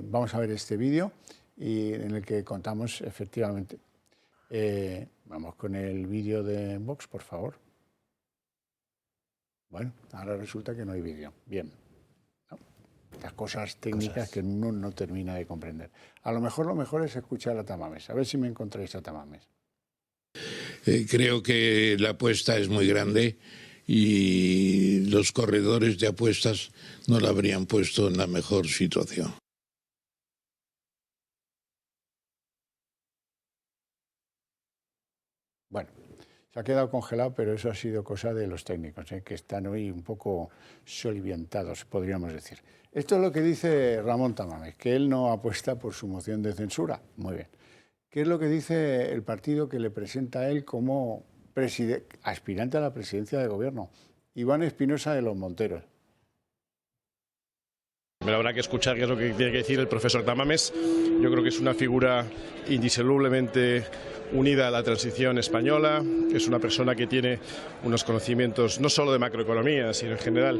Vamos a ver este vídeo en el que contamos efectivamente. Vamos con el vídeo de Vox, por favor. Bueno, ahora resulta que no hay vídeo. Bien. ¿No? Las cosas técnicas que uno no termina de comprender. A lo mejor es escuchar a Tamames. A ver si me encontráis a Tamames. Creo que la apuesta es muy grande y los corredores de apuestas no la habrían puesto en la mejor situación. Bueno, se ha quedado congelado, pero eso ha sido cosa de los técnicos, que están hoy un poco soliviantados, podríamos decir. Esto es lo que dice Ramón Tamames, que él no apuesta por su moción de censura. Muy bien. ¿Qué es lo que dice el partido que le presenta a él como aspirante a la presidencia de gobierno? Iván Espinosa de los Monteros. Pero habrá que escuchar qué es lo que tiene que decir el profesor Tamames. Yo creo que es una figura indisolublemente unida a la transición española, es una persona que tiene unos conocimientos no solo de macroeconomía, sino en general,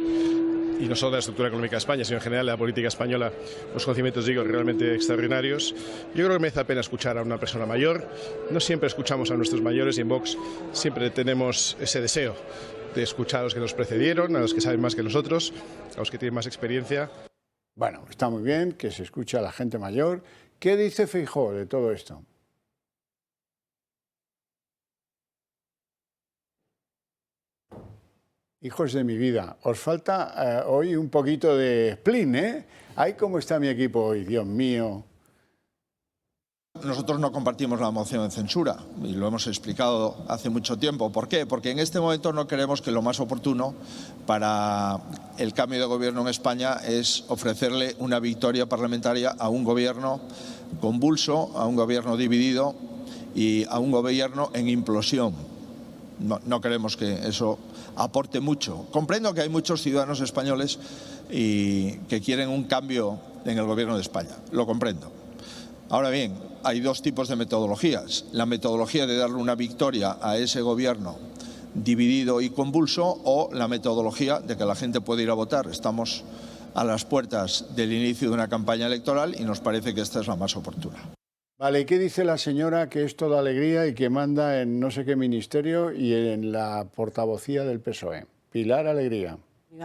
y no solo de la estructura económica de España, sino en general de la política española, unos conocimientos, digo, realmente extraordinarios. Yo creo que merece la pena escuchar a una persona mayor. No siempre escuchamos a nuestros mayores y en Vox siempre tenemos ese deseo de escuchar a los que nos precedieron, a los que saben más que nosotros, a los que tienen más experiencia. Bueno, está muy bien que se escuche a la gente mayor. ¿Qué dice Feijóo de todo esto? Hijos de mi vida, os falta hoy un poquito de spleen, ¿eh? Ay, cómo está mi equipo hoy, Dios mío. Nosotros no compartimos la moción de censura y lo hemos explicado hace mucho tiempo. ¿Por qué? Porque en este momento no creemos que lo más oportuno para el cambio de gobierno en España es ofrecerle una victoria parlamentaria a un gobierno convulso, a un gobierno dividido y a un gobierno en implosión. No creemos que eso aporte mucho. Comprendo que hay muchos ciudadanos españoles que quieren un cambio en el gobierno de España. Lo comprendo. Ahora bien, hay dos tipos de metodologías. La metodología de darle una victoria a ese gobierno dividido y convulso o la metodología de que la gente puede ir a votar. Estamos a las puertas del inicio de una campaña electoral y nos parece que esta es la más oportuna. Vale, ¿y qué dice la señora que es toda alegría y que manda en no sé qué ministerio y en la portavocía del PSOE? Pilar Alegría.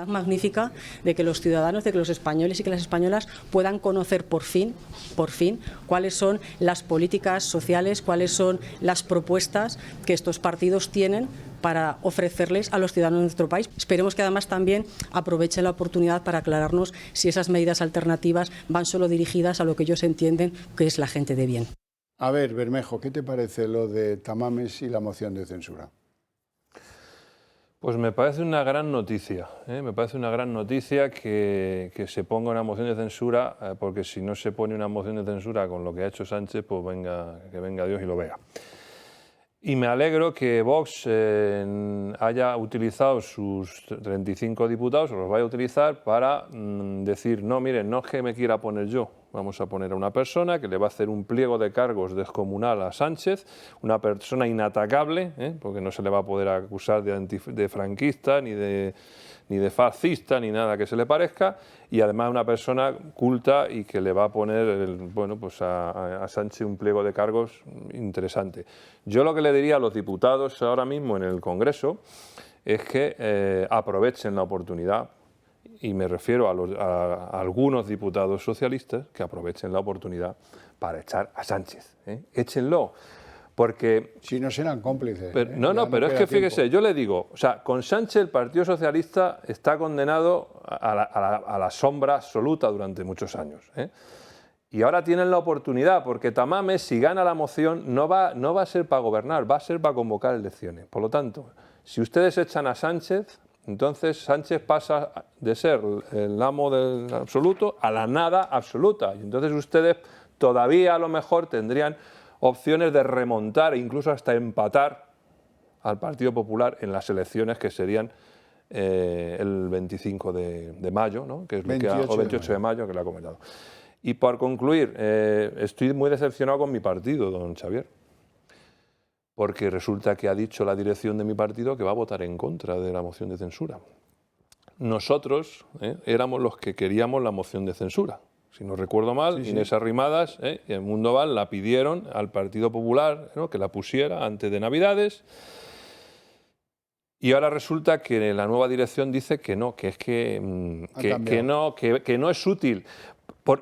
Magnífica de que los ciudadanos, de que los españoles y que las españolas puedan conocer por fin, cuáles son las políticas sociales, cuáles son las propuestas que estos partidos tienen para ofrecerles a los ciudadanos de nuestro país. Esperemos que además también aprovechen la oportunidad para aclararnos si esas medidas alternativas van solo dirigidas a lo que ellos entienden que es la gente de bien. A ver, Bermejo, ¿qué te parece lo de Tamames y la moción de censura? Pues me parece una gran noticia, me parece una gran noticia que se ponga una moción de censura, porque si no se pone una moción de censura con lo que ha hecho Sánchez, pues que venga Dios y lo vea. Y me alegro que Vox haya utilizado sus 35 diputados, o los vaya a utilizar para decir, no, miren, no es que me quiera poner yo, vamos a poner a una persona que le va a hacer un pliego de cargos descomunal a Sánchez, una persona inatacable, porque no se le va a poder acusar de franquista, ni de fascista, ni nada que se le parezca, y además una persona culta y que le va a poner a Sánchez un pliego de cargos interesante. Yo lo que le diría a los diputados ahora mismo en el Congreso es que aprovechen la oportunidad, y me refiero a algunos diputados socialistas que aprovechen la oportunidad para echar a Sánchez. Échenlo, porque... Si no serán cómplices. Pero es que fíjese, yo le digo, o sea, con Sánchez el Partido Socialista está condenado a la sombra absoluta durante muchos años. Y ahora tienen la oportunidad, porque Tamames, si gana la moción, no va a ser para gobernar, va a ser para convocar elecciones. Por lo tanto, si ustedes echan a Sánchez, entonces Sánchez pasa de ser el amo del absoluto a la nada absoluta. Y entonces ustedes todavía a lo mejor tendrían opciones de remontar e incluso hasta empatar al Partido Popular en las elecciones que serían el 25 de mayo, ¿no? Que es 28 de mayo, que le ha comentado. Y por concluir, estoy muy decepcionado con mi partido, don Xavier, porque resulta que ha dicho la dirección de mi partido que va a votar en contra de la moción de censura. Nosotros éramos los que queríamos la moción de censura. Si no recuerdo mal, Inés Arrimadas y el Mundo Val la pidieron al Partido Popular, que la pusiera antes de Navidades. Y ahora resulta que la nueva dirección dice que no, que no es útil.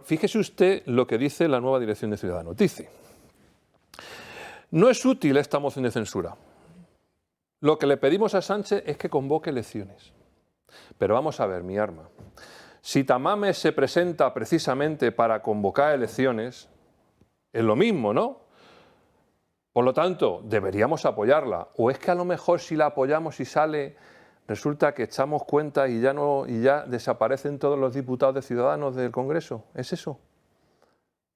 Fíjese usted lo que dice la nueva dirección de Ciudadanos. Dice: no es útil esta moción de censura. Lo que le pedimos a Sánchez es que convoque elecciones. Pero vamos a ver, mi arma. Si Tamames se presenta precisamente para convocar elecciones, es lo mismo, ¿no? Por lo tanto, deberíamos apoyarla. ¿O es que a lo mejor si la apoyamos y sale, resulta que echamos cuenta y ya desaparecen todos los diputados de Ciudadanos del Congreso? ¿Es eso?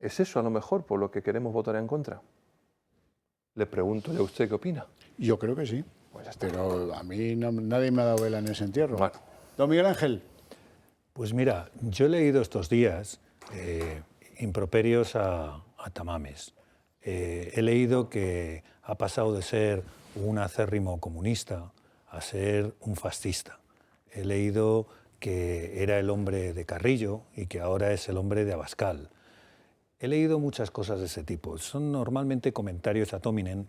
¿Es eso a lo mejor por lo que queremos votar en contra? Le pregunto yo a usted qué opina. Yo creo que sí, pero a mí nadie me ha dado vela en ese entierro. Bueno. Don Miguel Ángel. Pues mira, yo he leído estos días improperios a Tamames. He leído que ha pasado de ser un acérrimo comunista a ser un fascista. He leído que era el hombre de Carrillo y que ahora es el hombre de Abascal. He leído muchas cosas de ese tipo. Son normalmente comentarios ad hominem,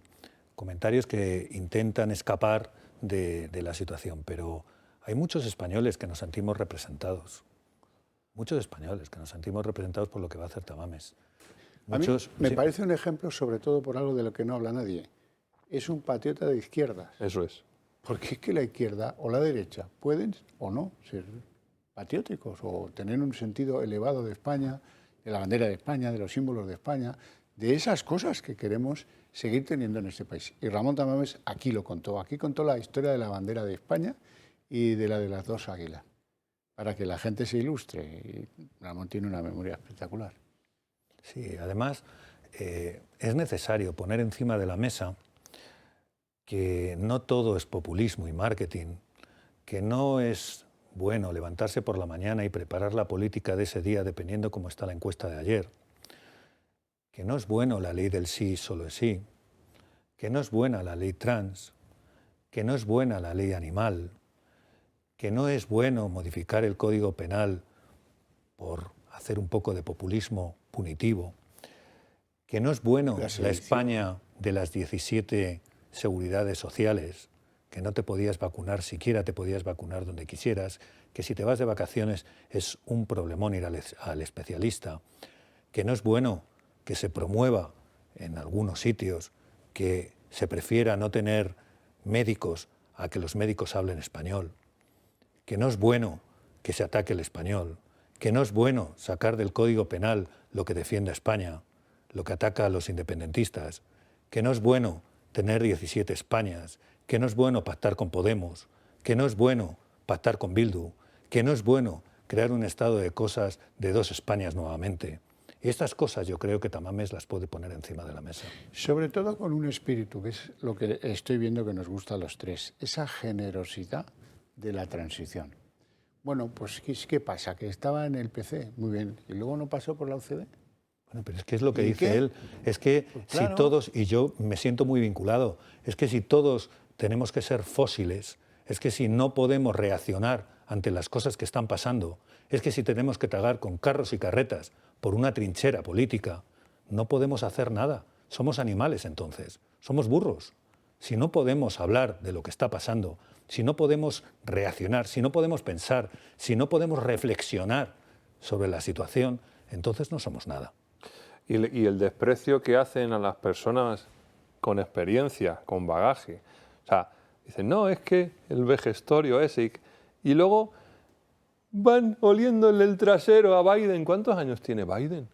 comentarios que intentan escapar de la situación, pero hay muchos españoles que nos sentimos representados. Muchos españoles que nos sentimos representados por lo que va a hacer Tamames. Muchos, me parece un ejemplo, sobre todo por algo de lo que no habla nadie. Es un patriota de izquierdas. Eso es. Porque es que la izquierda o la derecha pueden o no ser patrióticos o tener un sentido elevado de España, de la bandera de España, de los símbolos de España, de esas cosas que queremos seguir teniendo en este país. Y Ramón Tamames aquí lo contó. Aquí contó la historia de la bandera de España y de las dos águilas, para que la gente se ilustre. Y Ramón tiene una memoria espectacular. Sí, además es necesario poner encima de la mesa que no todo es populismo y marketing, que no es bueno levantarse por la mañana y preparar la política de ese día dependiendo cómo está la encuesta de ayer, que no es bueno la ley del sí solo es sí, que no es buena la ley trans, que no es buena la ley animal, que no es bueno modificar el Código Penal por hacer un poco de populismo punitivo, que no es bueno la España de las 17 seguridades sociales, que no te podías vacunar, siquiera te podías vacunar donde quisieras, que si te vas de vacaciones es un problemón ir al especialista, que no es bueno que se promueva en algunos sitios que se prefiera no tener médicos a que los médicos hablen español, que no es bueno que se ataque el español, que no es bueno sacar del Código Penal lo que defiende a España, lo que ataca a los independentistas, que no es bueno tener 17 Españas, que no es bueno pactar con Podemos, que no es bueno pactar con Bildu, que no es bueno crear un estado de cosas de dos Españas nuevamente. Y estas cosas yo creo que Tamames las puede poner encima de la mesa. Sobre todo con un espíritu, que es lo que estoy viendo que nos gusta a los tres, esa generosidad de la transición. Bueno, pues ¿qué pasa? Que estaba en el PC, muy bien, y luego no pasó por la OCDE. Bueno, pero es que es lo que dice él, es que pues claro, si todos, y yo me siento muy vinculado, es que si todos tenemos que ser fósiles, es que si no podemos reaccionar ante las cosas que están pasando, es que si tenemos que tragar con carros y carretas por una trinchera política, no podemos hacer nada. Somos animales entonces, somos burros. Si no podemos hablar de lo que está pasando, si no podemos reaccionar, si no podemos pensar, si no podemos reflexionar sobre la situación, entonces no somos nada. Y el desprecio que hacen a las personas con experiencia, con bagaje. O sea, dicen, no, es que el vejestorio ese. Y luego van oliéndole el trasero a Biden. ¿Cuántos años tiene Biden?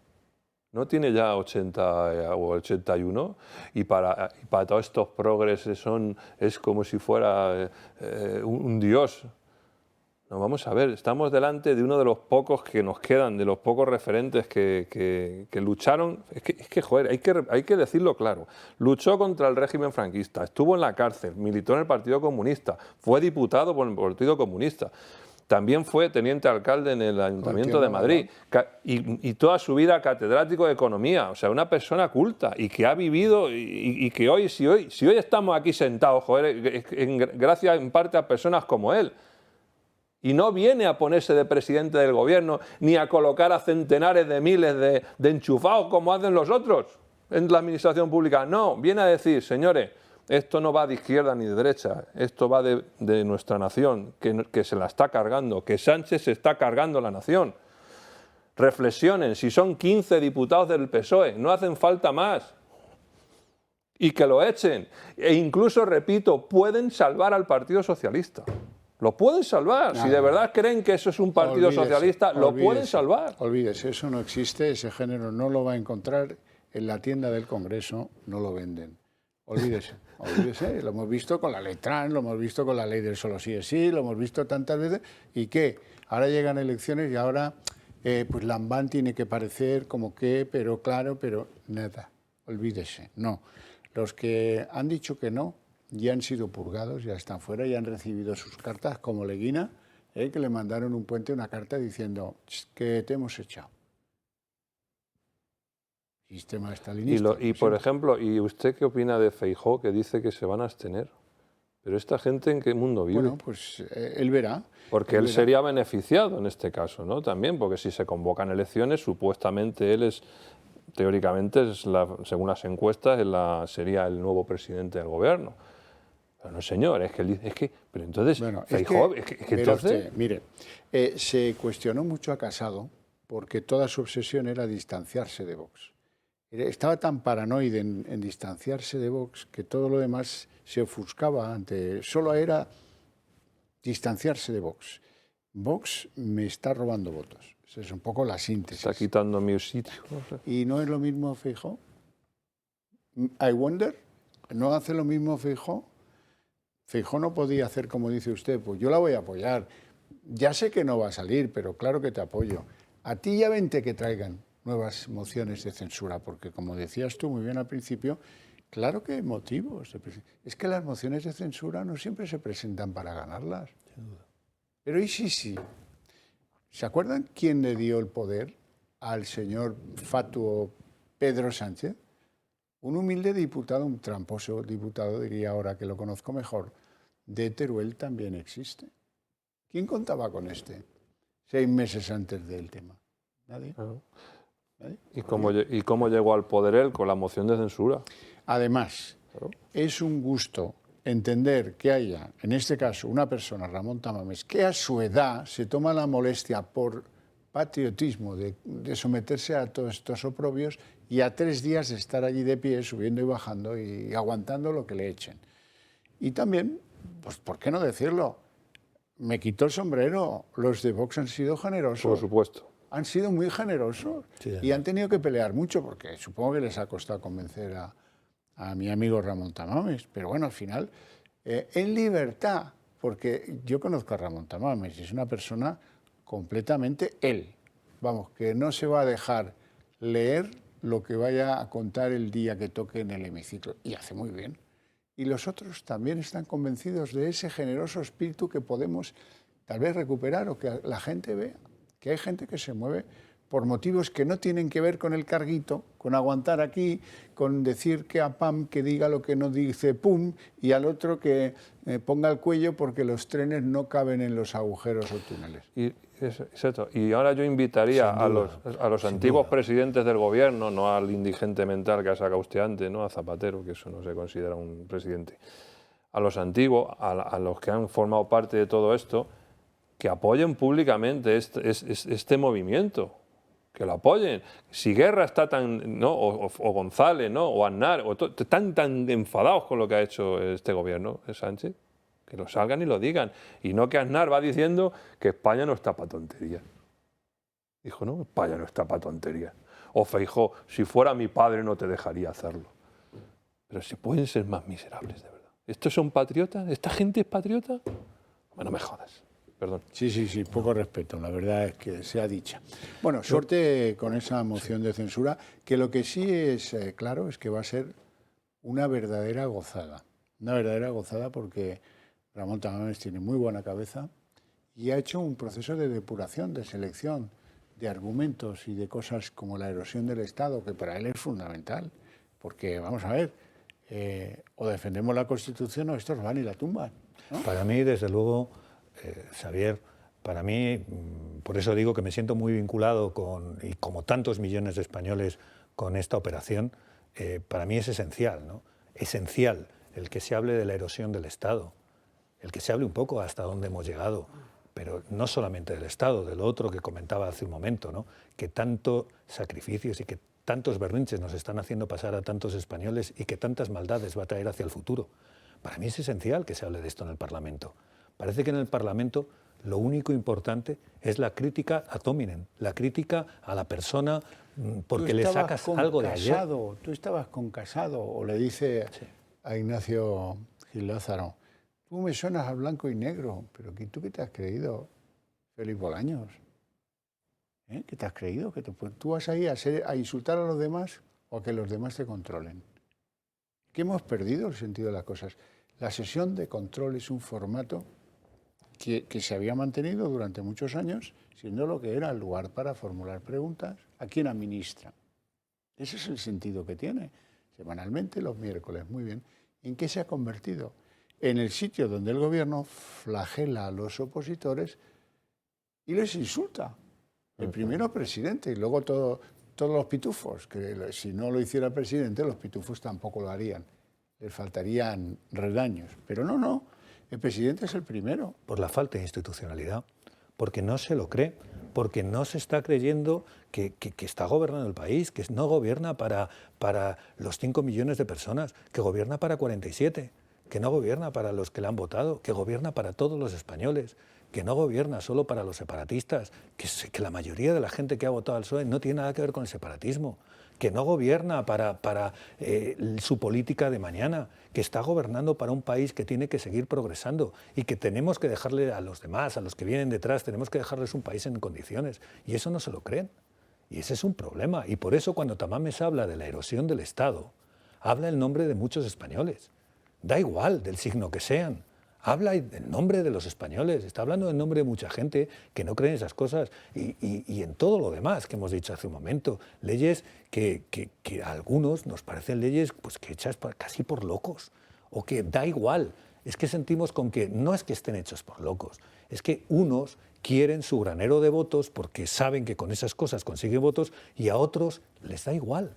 ¿No tiene ya 80 o 81? Y para todos estos progres es como si fuera un dios. No, vamos a ver, estamos delante de uno de los pocos que nos quedan, de los pocos referentes que lucharon. Es que joder, hay que decirlo claro. Luchó contra el régimen franquista, estuvo en la cárcel, militó en el Partido Comunista, fue diputado por el Partido Comunista. También fue teniente alcalde en el Ayuntamiento de Madrid y toda su vida catedrático de Economía. O sea, una persona culta y que ha vivido y que hoy, si hoy estamos aquí sentados, joder, gracias en parte a personas como él. Y no viene a ponerse de presidente del gobierno ni a colocar a centenares de miles de enchufados como hacen los otros en la administración pública. No, viene a decir, señores, esto no va de izquierda ni de derecha, esto va de nuestra nación, que se la está cargando, que Sánchez se está cargando la nación. Reflexionen, si son 15 diputados del PSOE, no hacen falta más. Y que lo echen. E incluso, repito, pueden salvar al Partido Socialista. Lo pueden salvar. Si de verdad creen que eso es un partido socialista, lo pueden salvar. Olvídese, eso no existe, ese género no lo va a encontrar en la tienda del Congreso, no lo venden. Olvídese, olvídese, lo hemos visto con la ley trans, lo hemos visto con la ley del solo sí es sí, lo hemos visto tantas veces. ¿Y qué? Ahora llegan elecciones y ahora pues Lambán tiene que parecer como que, pero claro, pero nada. Olvídese, no. Los que han dicho que no, ya han sido purgados, ya están fuera, ya han recibido sus cartas, como Leguina, que le mandaron un puente una carta diciendo que te hemos echado. Sistema estalinista. Y por ejemplo, ¿y usted qué opina de Feijóo, que dice que se van a abstener? Pero esta gente, ¿en qué mundo vive? Bueno, pues él verá. Porque él sería beneficiado en este caso, ¿no? También, porque si se convocan elecciones, supuestamente él es, teóricamente, según las encuestas, sería el nuevo presidente del gobierno. Pero no, señor, pero entonces, bueno, Feijóo, entonces... mire, se cuestionó mucho a Casado porque toda su obsesión era distanciarse de Vox. Estaba tan paranoide en distanciarse de Vox que todo lo demás se ofuscaba solo era distanciarse de Vox. Vox me está robando votos. Esa es un poco la síntesis. Está quitando mi sitio. ¿Y no es lo mismo Feijóo? I wonder, ¿no hace lo mismo Feijóo? Feijóo no podía hacer como dice usted, pues yo la voy a apoyar. Ya sé que no va a salir, pero claro que te apoyo. A ti ya vente que traigan nuevas mociones de censura, porque como decías tú muy bien al principio, claro que hay motivos. Es que las mociones de censura no siempre se presentan para ganarlas. Sin duda. Pero ¿y sí? ¿Se acuerdan quién le dio el poder al señor fatuo Pedro Sánchez? Un humilde diputado, un tramposo diputado, diría ahora que lo conozco mejor, de Teruel también existe. ¿Quién contaba con este 6 meses antes del tema? ¿Nadie? ¿Nadie? ¿Y cómo llegó al poder él? Con la moción de censura. Además, es un gusto entender que haya, en este caso, una persona, Ramón Tamames, que a su edad se toma la molestia por patriotismo de someterse a todos estos oprobios y a 3 días de estar allí de pie, subiendo y bajando y aguantando lo que le echen. Y también, pues, ¿por qué no decirlo? Me quito el sombrero, los de Vox han sido generosos. Por supuesto. Han sido muy generosos y han tenido que pelear mucho, porque supongo que les ha costado convencer a mi amigo Ramón Tamames, pero bueno, al final, en libertad, porque yo conozco a Ramón Tamames y es una persona completamente él, vamos, que no se va a dejar leer lo que vaya a contar el día que toque en el hemiciclo, y hace muy bien. Y los otros también están convencidos de ese generoso espíritu que podemos tal vez recuperar o que la gente vea, que hay gente que se mueve por motivos que no tienen que ver con el carguito, con aguantar aquí, con decir que a Pam que diga lo que no dice Pum y al otro que ponga el cuello porque los trenes no caben en los agujeros o túneles. Exacto. Y ahora yo invitaría a los antiguos presidentes del gobierno, no al indigente mental que ha sacado usted antes, ¿no? A Zapatero, que eso no se considera un presidente, a los antiguos, a los que han formado parte de todo esto, que apoyen públicamente este movimiento. Que lo apoyen. Si Guerra está tan, ¿no? o González, ¿no? O Aznar, tan enfadados con lo que ha hecho este gobierno de Sánchez, que lo salgan y lo digan. Y no que Aznar va diciendo que España no está para tonterías. Dijo, no, España no está para tonterías. O Feijóo, si fuera mi padre no te dejaría hacerlo. Pero si pueden ser más miserables, de verdad. ¿Estos son patriotas? ¿Esta gente es patriota? Bueno, me jodas. Perdón. Sí, poco respeto, la verdad es que sea dicha. Bueno, suerte con esa moción de censura, que lo que sí es claro es que va a ser una verdadera gozada porque Ramón Tamames tiene muy buena cabeza y ha hecho un proceso de depuración, de selección de argumentos y de cosas como la erosión del Estado, que para él es fundamental, porque vamos a ver, o defendemos la Constitución o estos van y la tumban, ¿no? Para mí, desde luego, Xavier, para mí, por eso digo que me siento muy vinculado y como tantos millones de españoles con esta operación, para mí es esencial, ¿no? Esencial el que se hable de la erosión del Estado, el que se hable un poco hasta dónde hemos llegado, pero no solamente del Estado, de lo otro que comentaba hace un momento, ¿no? Que tantos sacrificios y que tantos berrinches nos están haciendo pasar a tantos españoles y que tantas maldades va a traer hacia el futuro. Para mí es esencial que se hable de esto en el Parlamento. Parece que en el Parlamento lo único importante es la crítica ad hominem, la crítica a la persona porque le sacas algo de ayer. Tú estabas con Casado, o le dice a Ignacio Gil Lázaro, tú me suenas a blanco y negro, pero ¿tú qué te has creído, Félix Bolaños? ¿Qué te has creído? ¿Que tú vas ahí a insultar a los demás o a que los demás te controlen? Que hemos perdido el sentido de las cosas. La sesión de control es un formato que se había mantenido durante muchos años, siendo lo que era el lugar para formular preguntas a quien administra. Ese es el sentido que tiene. Semanalmente, los miércoles, muy bien. ¿En qué se ha convertido? En el sitio donde el gobierno flagela a los opositores y les insulta. El primero presidente y luego todos los pitufos, que si no lo hiciera el presidente, los pitufos tampoco lo harían. Les faltarían redaños. Pero no, el presidente es el primero. Por la falta de institucionalidad, porque no se lo cree, porque no se está creyendo que está gobernando el país, que no gobierna para los 5 millones de personas, que gobierna para 47, que no gobierna para los que le han votado, que gobierna para todos los españoles, que no gobierna solo para los separatistas, que la mayoría de la gente que ha votado al PSOE no tiene nada que ver con el separatismo, que no gobierna para su política de mañana, que está gobernando para un país que tiene que seguir progresando y que tenemos que dejarle a los demás, a los que vienen detrás, tenemos que dejarles un país en condiciones. Y eso no se lo creen. Y ese es un problema. Y por eso cuando Tamames habla de la erosión del Estado, habla en nombre de muchos españoles. Da igual del signo que sean. Habla en nombre de los españoles, está hablando en nombre de mucha gente que no cree en esas cosas y en todo lo demás que hemos dicho hace un momento. Leyes que a algunos nos parecen leyes pues, que hechas casi por locos o que da igual. Es que sentimos con que no es que estén hechos por locos, es que unos quieren su granero de votos porque saben que con esas cosas consiguen votos y a otros les da igual.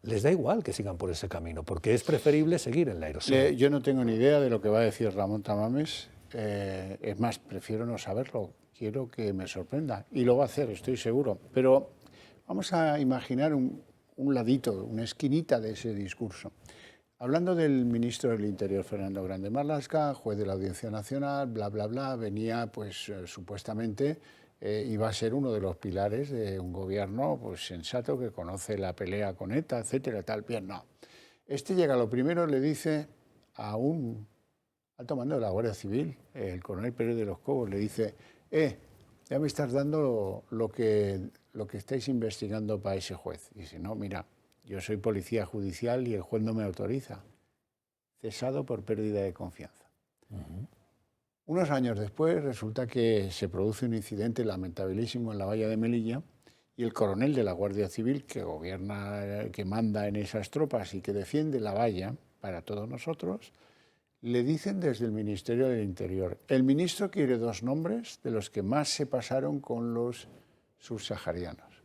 Les da igual que sigan por ese camino, porque es preferible seguir en la erosión. Yo no tengo ni idea de lo que va a decir Ramón Tamames. Es más, prefiero no saberlo. Quiero que me sorprenda. Y lo va a hacer, estoy seguro. Pero vamos a imaginar un ladito, una esquinita de ese discurso. Hablando del ministro del Interior, Fernando Grande Marlaska, juez de la Audiencia Nacional, bla, bla, bla, venía, pues, supuestamente... iba a ser uno de los pilares de un gobierno pues, sensato que conoce la pelea con ETA, etcétera, tal. Bien, no. Este llega, lo primero le dice a un alto mando de la Guardia Civil, el coronel Pérez de los Cobos, le dice, ya me estás dando lo que estáis investigando para ese juez. Y dice, no, mira, yo soy policía judicial y el juez no me autoriza. Cesado por pérdida de confianza. Unos años después resulta que se produce un incidente lamentabilísimo en la valla de Melilla y el coronel de la Guardia Civil, que gobierna, que manda en esas tropas y que defiende la valla para todos nosotros, le dicen desde el Ministerio del Interior, el ministro quiere 2 nombres de los que más se pasaron con los subsaharianos.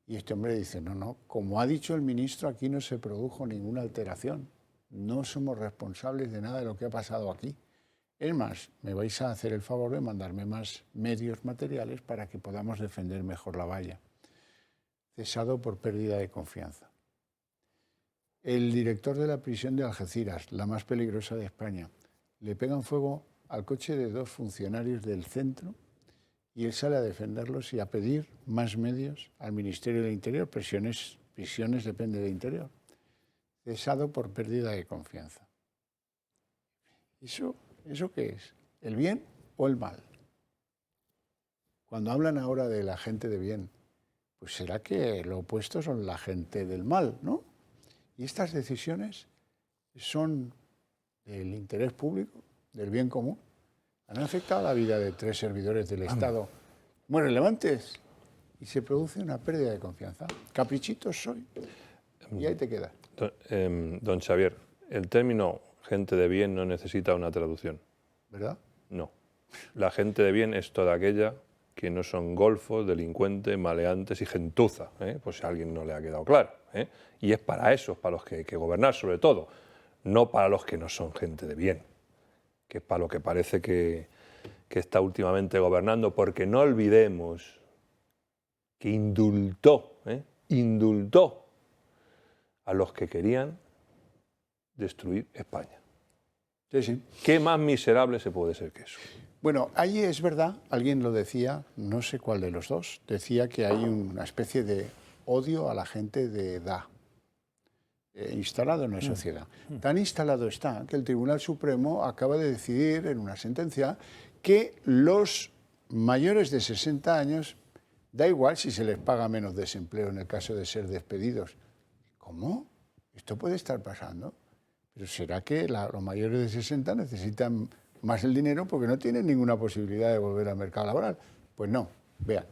Y este hombre dice, no, como ha dicho el ministro, aquí no se produjo ninguna alteración, no somos responsables de nada de lo que ha pasado aquí. Es más, me vais a hacer el favor de mandarme más medios materiales para que podamos defender mejor la valla. Cesado por pérdida de confianza. El director de la prisión de Algeciras, la más peligrosa de España, le pegan fuego al coche de 2 funcionarios del centro y él sale a defenderlos y a pedir más medios al Ministerio del Interior. Prisiones depende de Interior. Cesado por pérdida de confianza. ¿Eso qué es? ¿El bien o el mal? Cuando hablan ahora de la gente de bien, pues será que lo opuesto son la gente del mal, ¿no? Y estas decisiones son del interés público, del bien común. Han afectado la vida de 3 servidores del Estado muy relevantes y se produce una pérdida de confianza. Caprichitos soy. Y ahí te queda. Don Xavier, el término gente de bien no necesita una traducción. ¿Verdad? No. La gente de bien es toda aquella que no son golfos, delincuentes, maleantes y gentuza, por si a alguien no le ha quedado claro. Y es para esos, para los que hay que gobernar sobre todo, no para los que no son gente de bien, que es para lo que parece que está últimamente gobernando, porque no olvidemos que indultó a los que querían destruir España. Sí. ¿Qué más miserable se puede ser que eso? Bueno, ahí es verdad, alguien lo decía, no sé cuál de los dos, decía que hay una especie de odio a la gente de edad instalado en la sociedad. Tan instalado está que el Tribunal Supremo acaba de decidir en una sentencia que los mayores de 60 años, da igual si se les paga menos desempleo en el caso de ser despedidos. ¿Cómo? ¿Esto puede estar pasando? Pero ¿será que los mayores de 60 necesitan más el dinero porque no tienen ninguna posibilidad de volver al mercado laboral? Pues no, vean.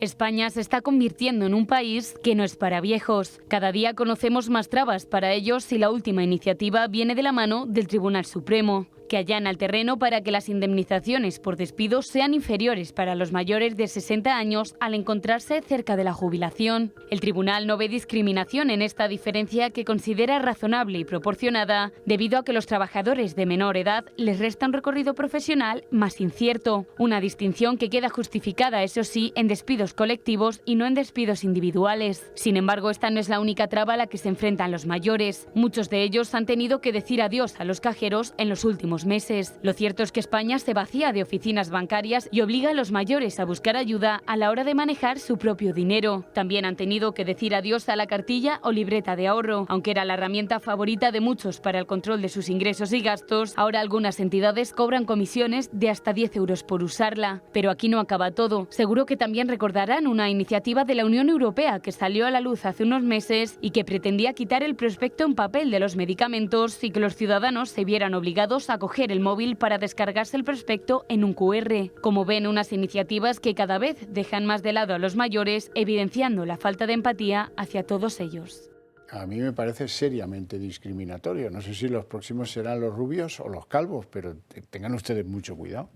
España se está convirtiendo en un país que no es para viejos. Cada día conocemos más trabas para ellos y la última iniciativa viene de la mano del Tribunal Supremo, que allana el terreno para que las indemnizaciones por despidos sean inferiores para los mayores de 60 años al encontrarse cerca de la jubilación. El tribunal no ve discriminación en esta diferencia que considera razonable y proporcionada debido a que los trabajadores de menor edad les resta un recorrido profesional más incierto. Una distinción que queda justificada, eso sí, en despidos colectivos y no en despidos individuales. Sin embargo, esta no es la única traba a la que se enfrentan los mayores. Muchos de ellos han tenido que decir adiós a los cajeros en los últimos últimos meses. Lo cierto es que España se vacía de oficinas bancarias y obliga a los mayores a buscar ayuda a la hora de manejar su propio dinero. También han tenido que decir adiós a la cartilla o libreta de ahorro. Aunque era la herramienta favorita de muchos para el control de sus ingresos y gastos, ahora algunas entidades cobran comisiones de hasta 10 euros por usarla. Pero aquí no acaba todo. Seguro que también recordarán una iniciativa de la Unión Europea que salió a la luz hace unos meses y que pretendía quitar el prospecto en papel de los medicamentos y que los ciudadanos se vieran obligados a coger el móvil para descargarse el prospecto en un QR. Como ven, unas iniciativas que cada vez dejan más de lado a los mayores, evidenciando la falta de empatía hacia todos ellos. A mí me parece seriamente discriminatorio. No sé si los próximos serán los rubios o los calvos, pero tengan ustedes mucho cuidado.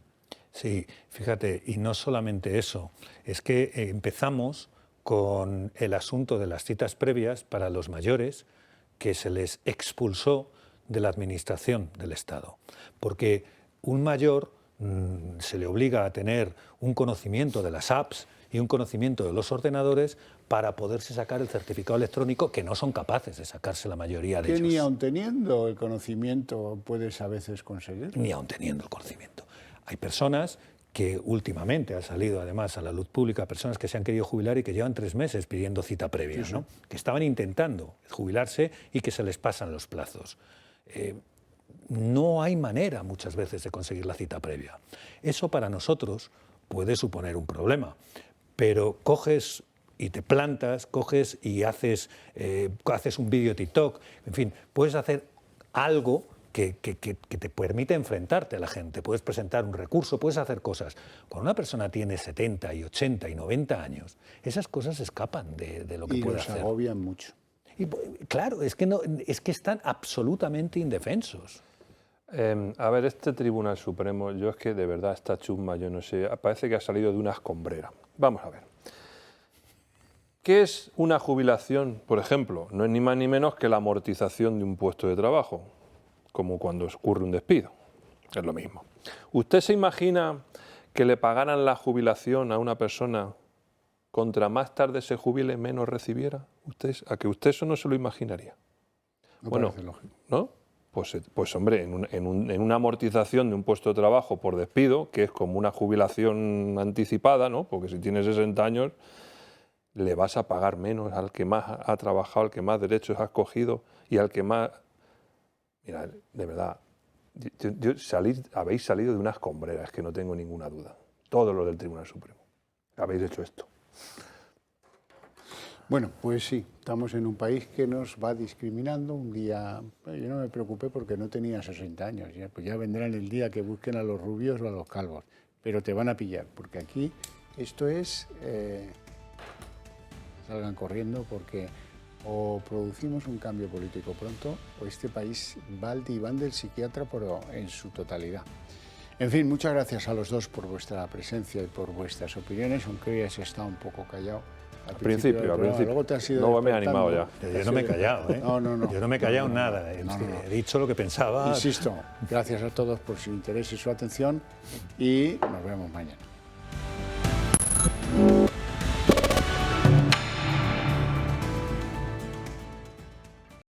Sí, fíjate, y no solamente eso, es que empezamos con el asunto de las citas previas para los mayores, que se les expulsó de la administración del Estado, porque un mayor se le obliga a tener un conocimiento de las apps y un conocimiento de los ordenadores para poderse sacar el certificado electrónico, que no son capaces de sacarse la mayoría de ellos. Ni aun teniendo el conocimiento puedes a veces conseguirlo. Ni aun teniendo el conocimiento. Hay personas que últimamente ha salido además a la luz pública, personas que se han querido jubilar y que llevan 3 meses pidiendo cita previa, Sí, sí. ¿no? Que estaban intentando jubilarse y que se les pasan los plazos. No hay manera muchas veces de conseguir la cita previa. Eso para nosotros puede suponer un problema, pero coges y te plantas, coges y haces un vídeo TikTok, en fin, puedes hacer algo que te permite enfrentarte a la gente, puedes presentar un recurso, puedes hacer cosas. Cuando una persona tiene 70 y 80 y 90 años, esas cosas escapan de lo que puede hacer. Y los agobian mucho. Y, claro, es que están absolutamente indefensos. A ver, este Tribunal Supremo, yo es que de verdad esta chusma, yo no sé, parece que ha salido de una escombrera. Vamos a ver. ¿Qué es una jubilación? Por ejemplo, no es ni más ni menos que la amortización de un puesto de trabajo, como cuando ocurre un despido. Es lo mismo. ¿Usted se imagina que le pagaran la jubilación a una persona contra más tarde se jubile, menos recibiera? ¿A que usted eso no se lo imaginaría? No bueno, parece lógico. ¿no? Pues hombre, en una amortización de un puesto de trabajo por despido, que es como una jubilación anticipada, ¿no? Porque si tiene 60 años, le vas a pagar menos al que más ha trabajado, al que más derechos ha cogido y al que más... Mira, de verdad, habéis salido de unas escombrera, es que no tengo ninguna duda. Todos los del Tribunal Supremo. Habéis hecho esto. Bueno, pues sí, estamos en un país que nos va discriminando. Un día, yo no me preocupé porque no tenía 60 años, pues ya vendrán el día que busquen a los rubios o a los calvos, pero te van a pillar, porque aquí esto es... salgan corriendo porque o producimos un cambio político pronto o este país va al diván del psiquiatra pero en su totalidad. En fin, muchas gracias a los dos por vuestra presencia y por vuestras opiniones, aunque hoy has estado un poco callado. Al principio. Luego te has ido no me he animado ya. Yo no me he callado, ¿eh? No. Yo no me he callado nada. He dicho lo que pensaba. Insisto, gracias a todos por su interés y su atención y nos vemos mañana.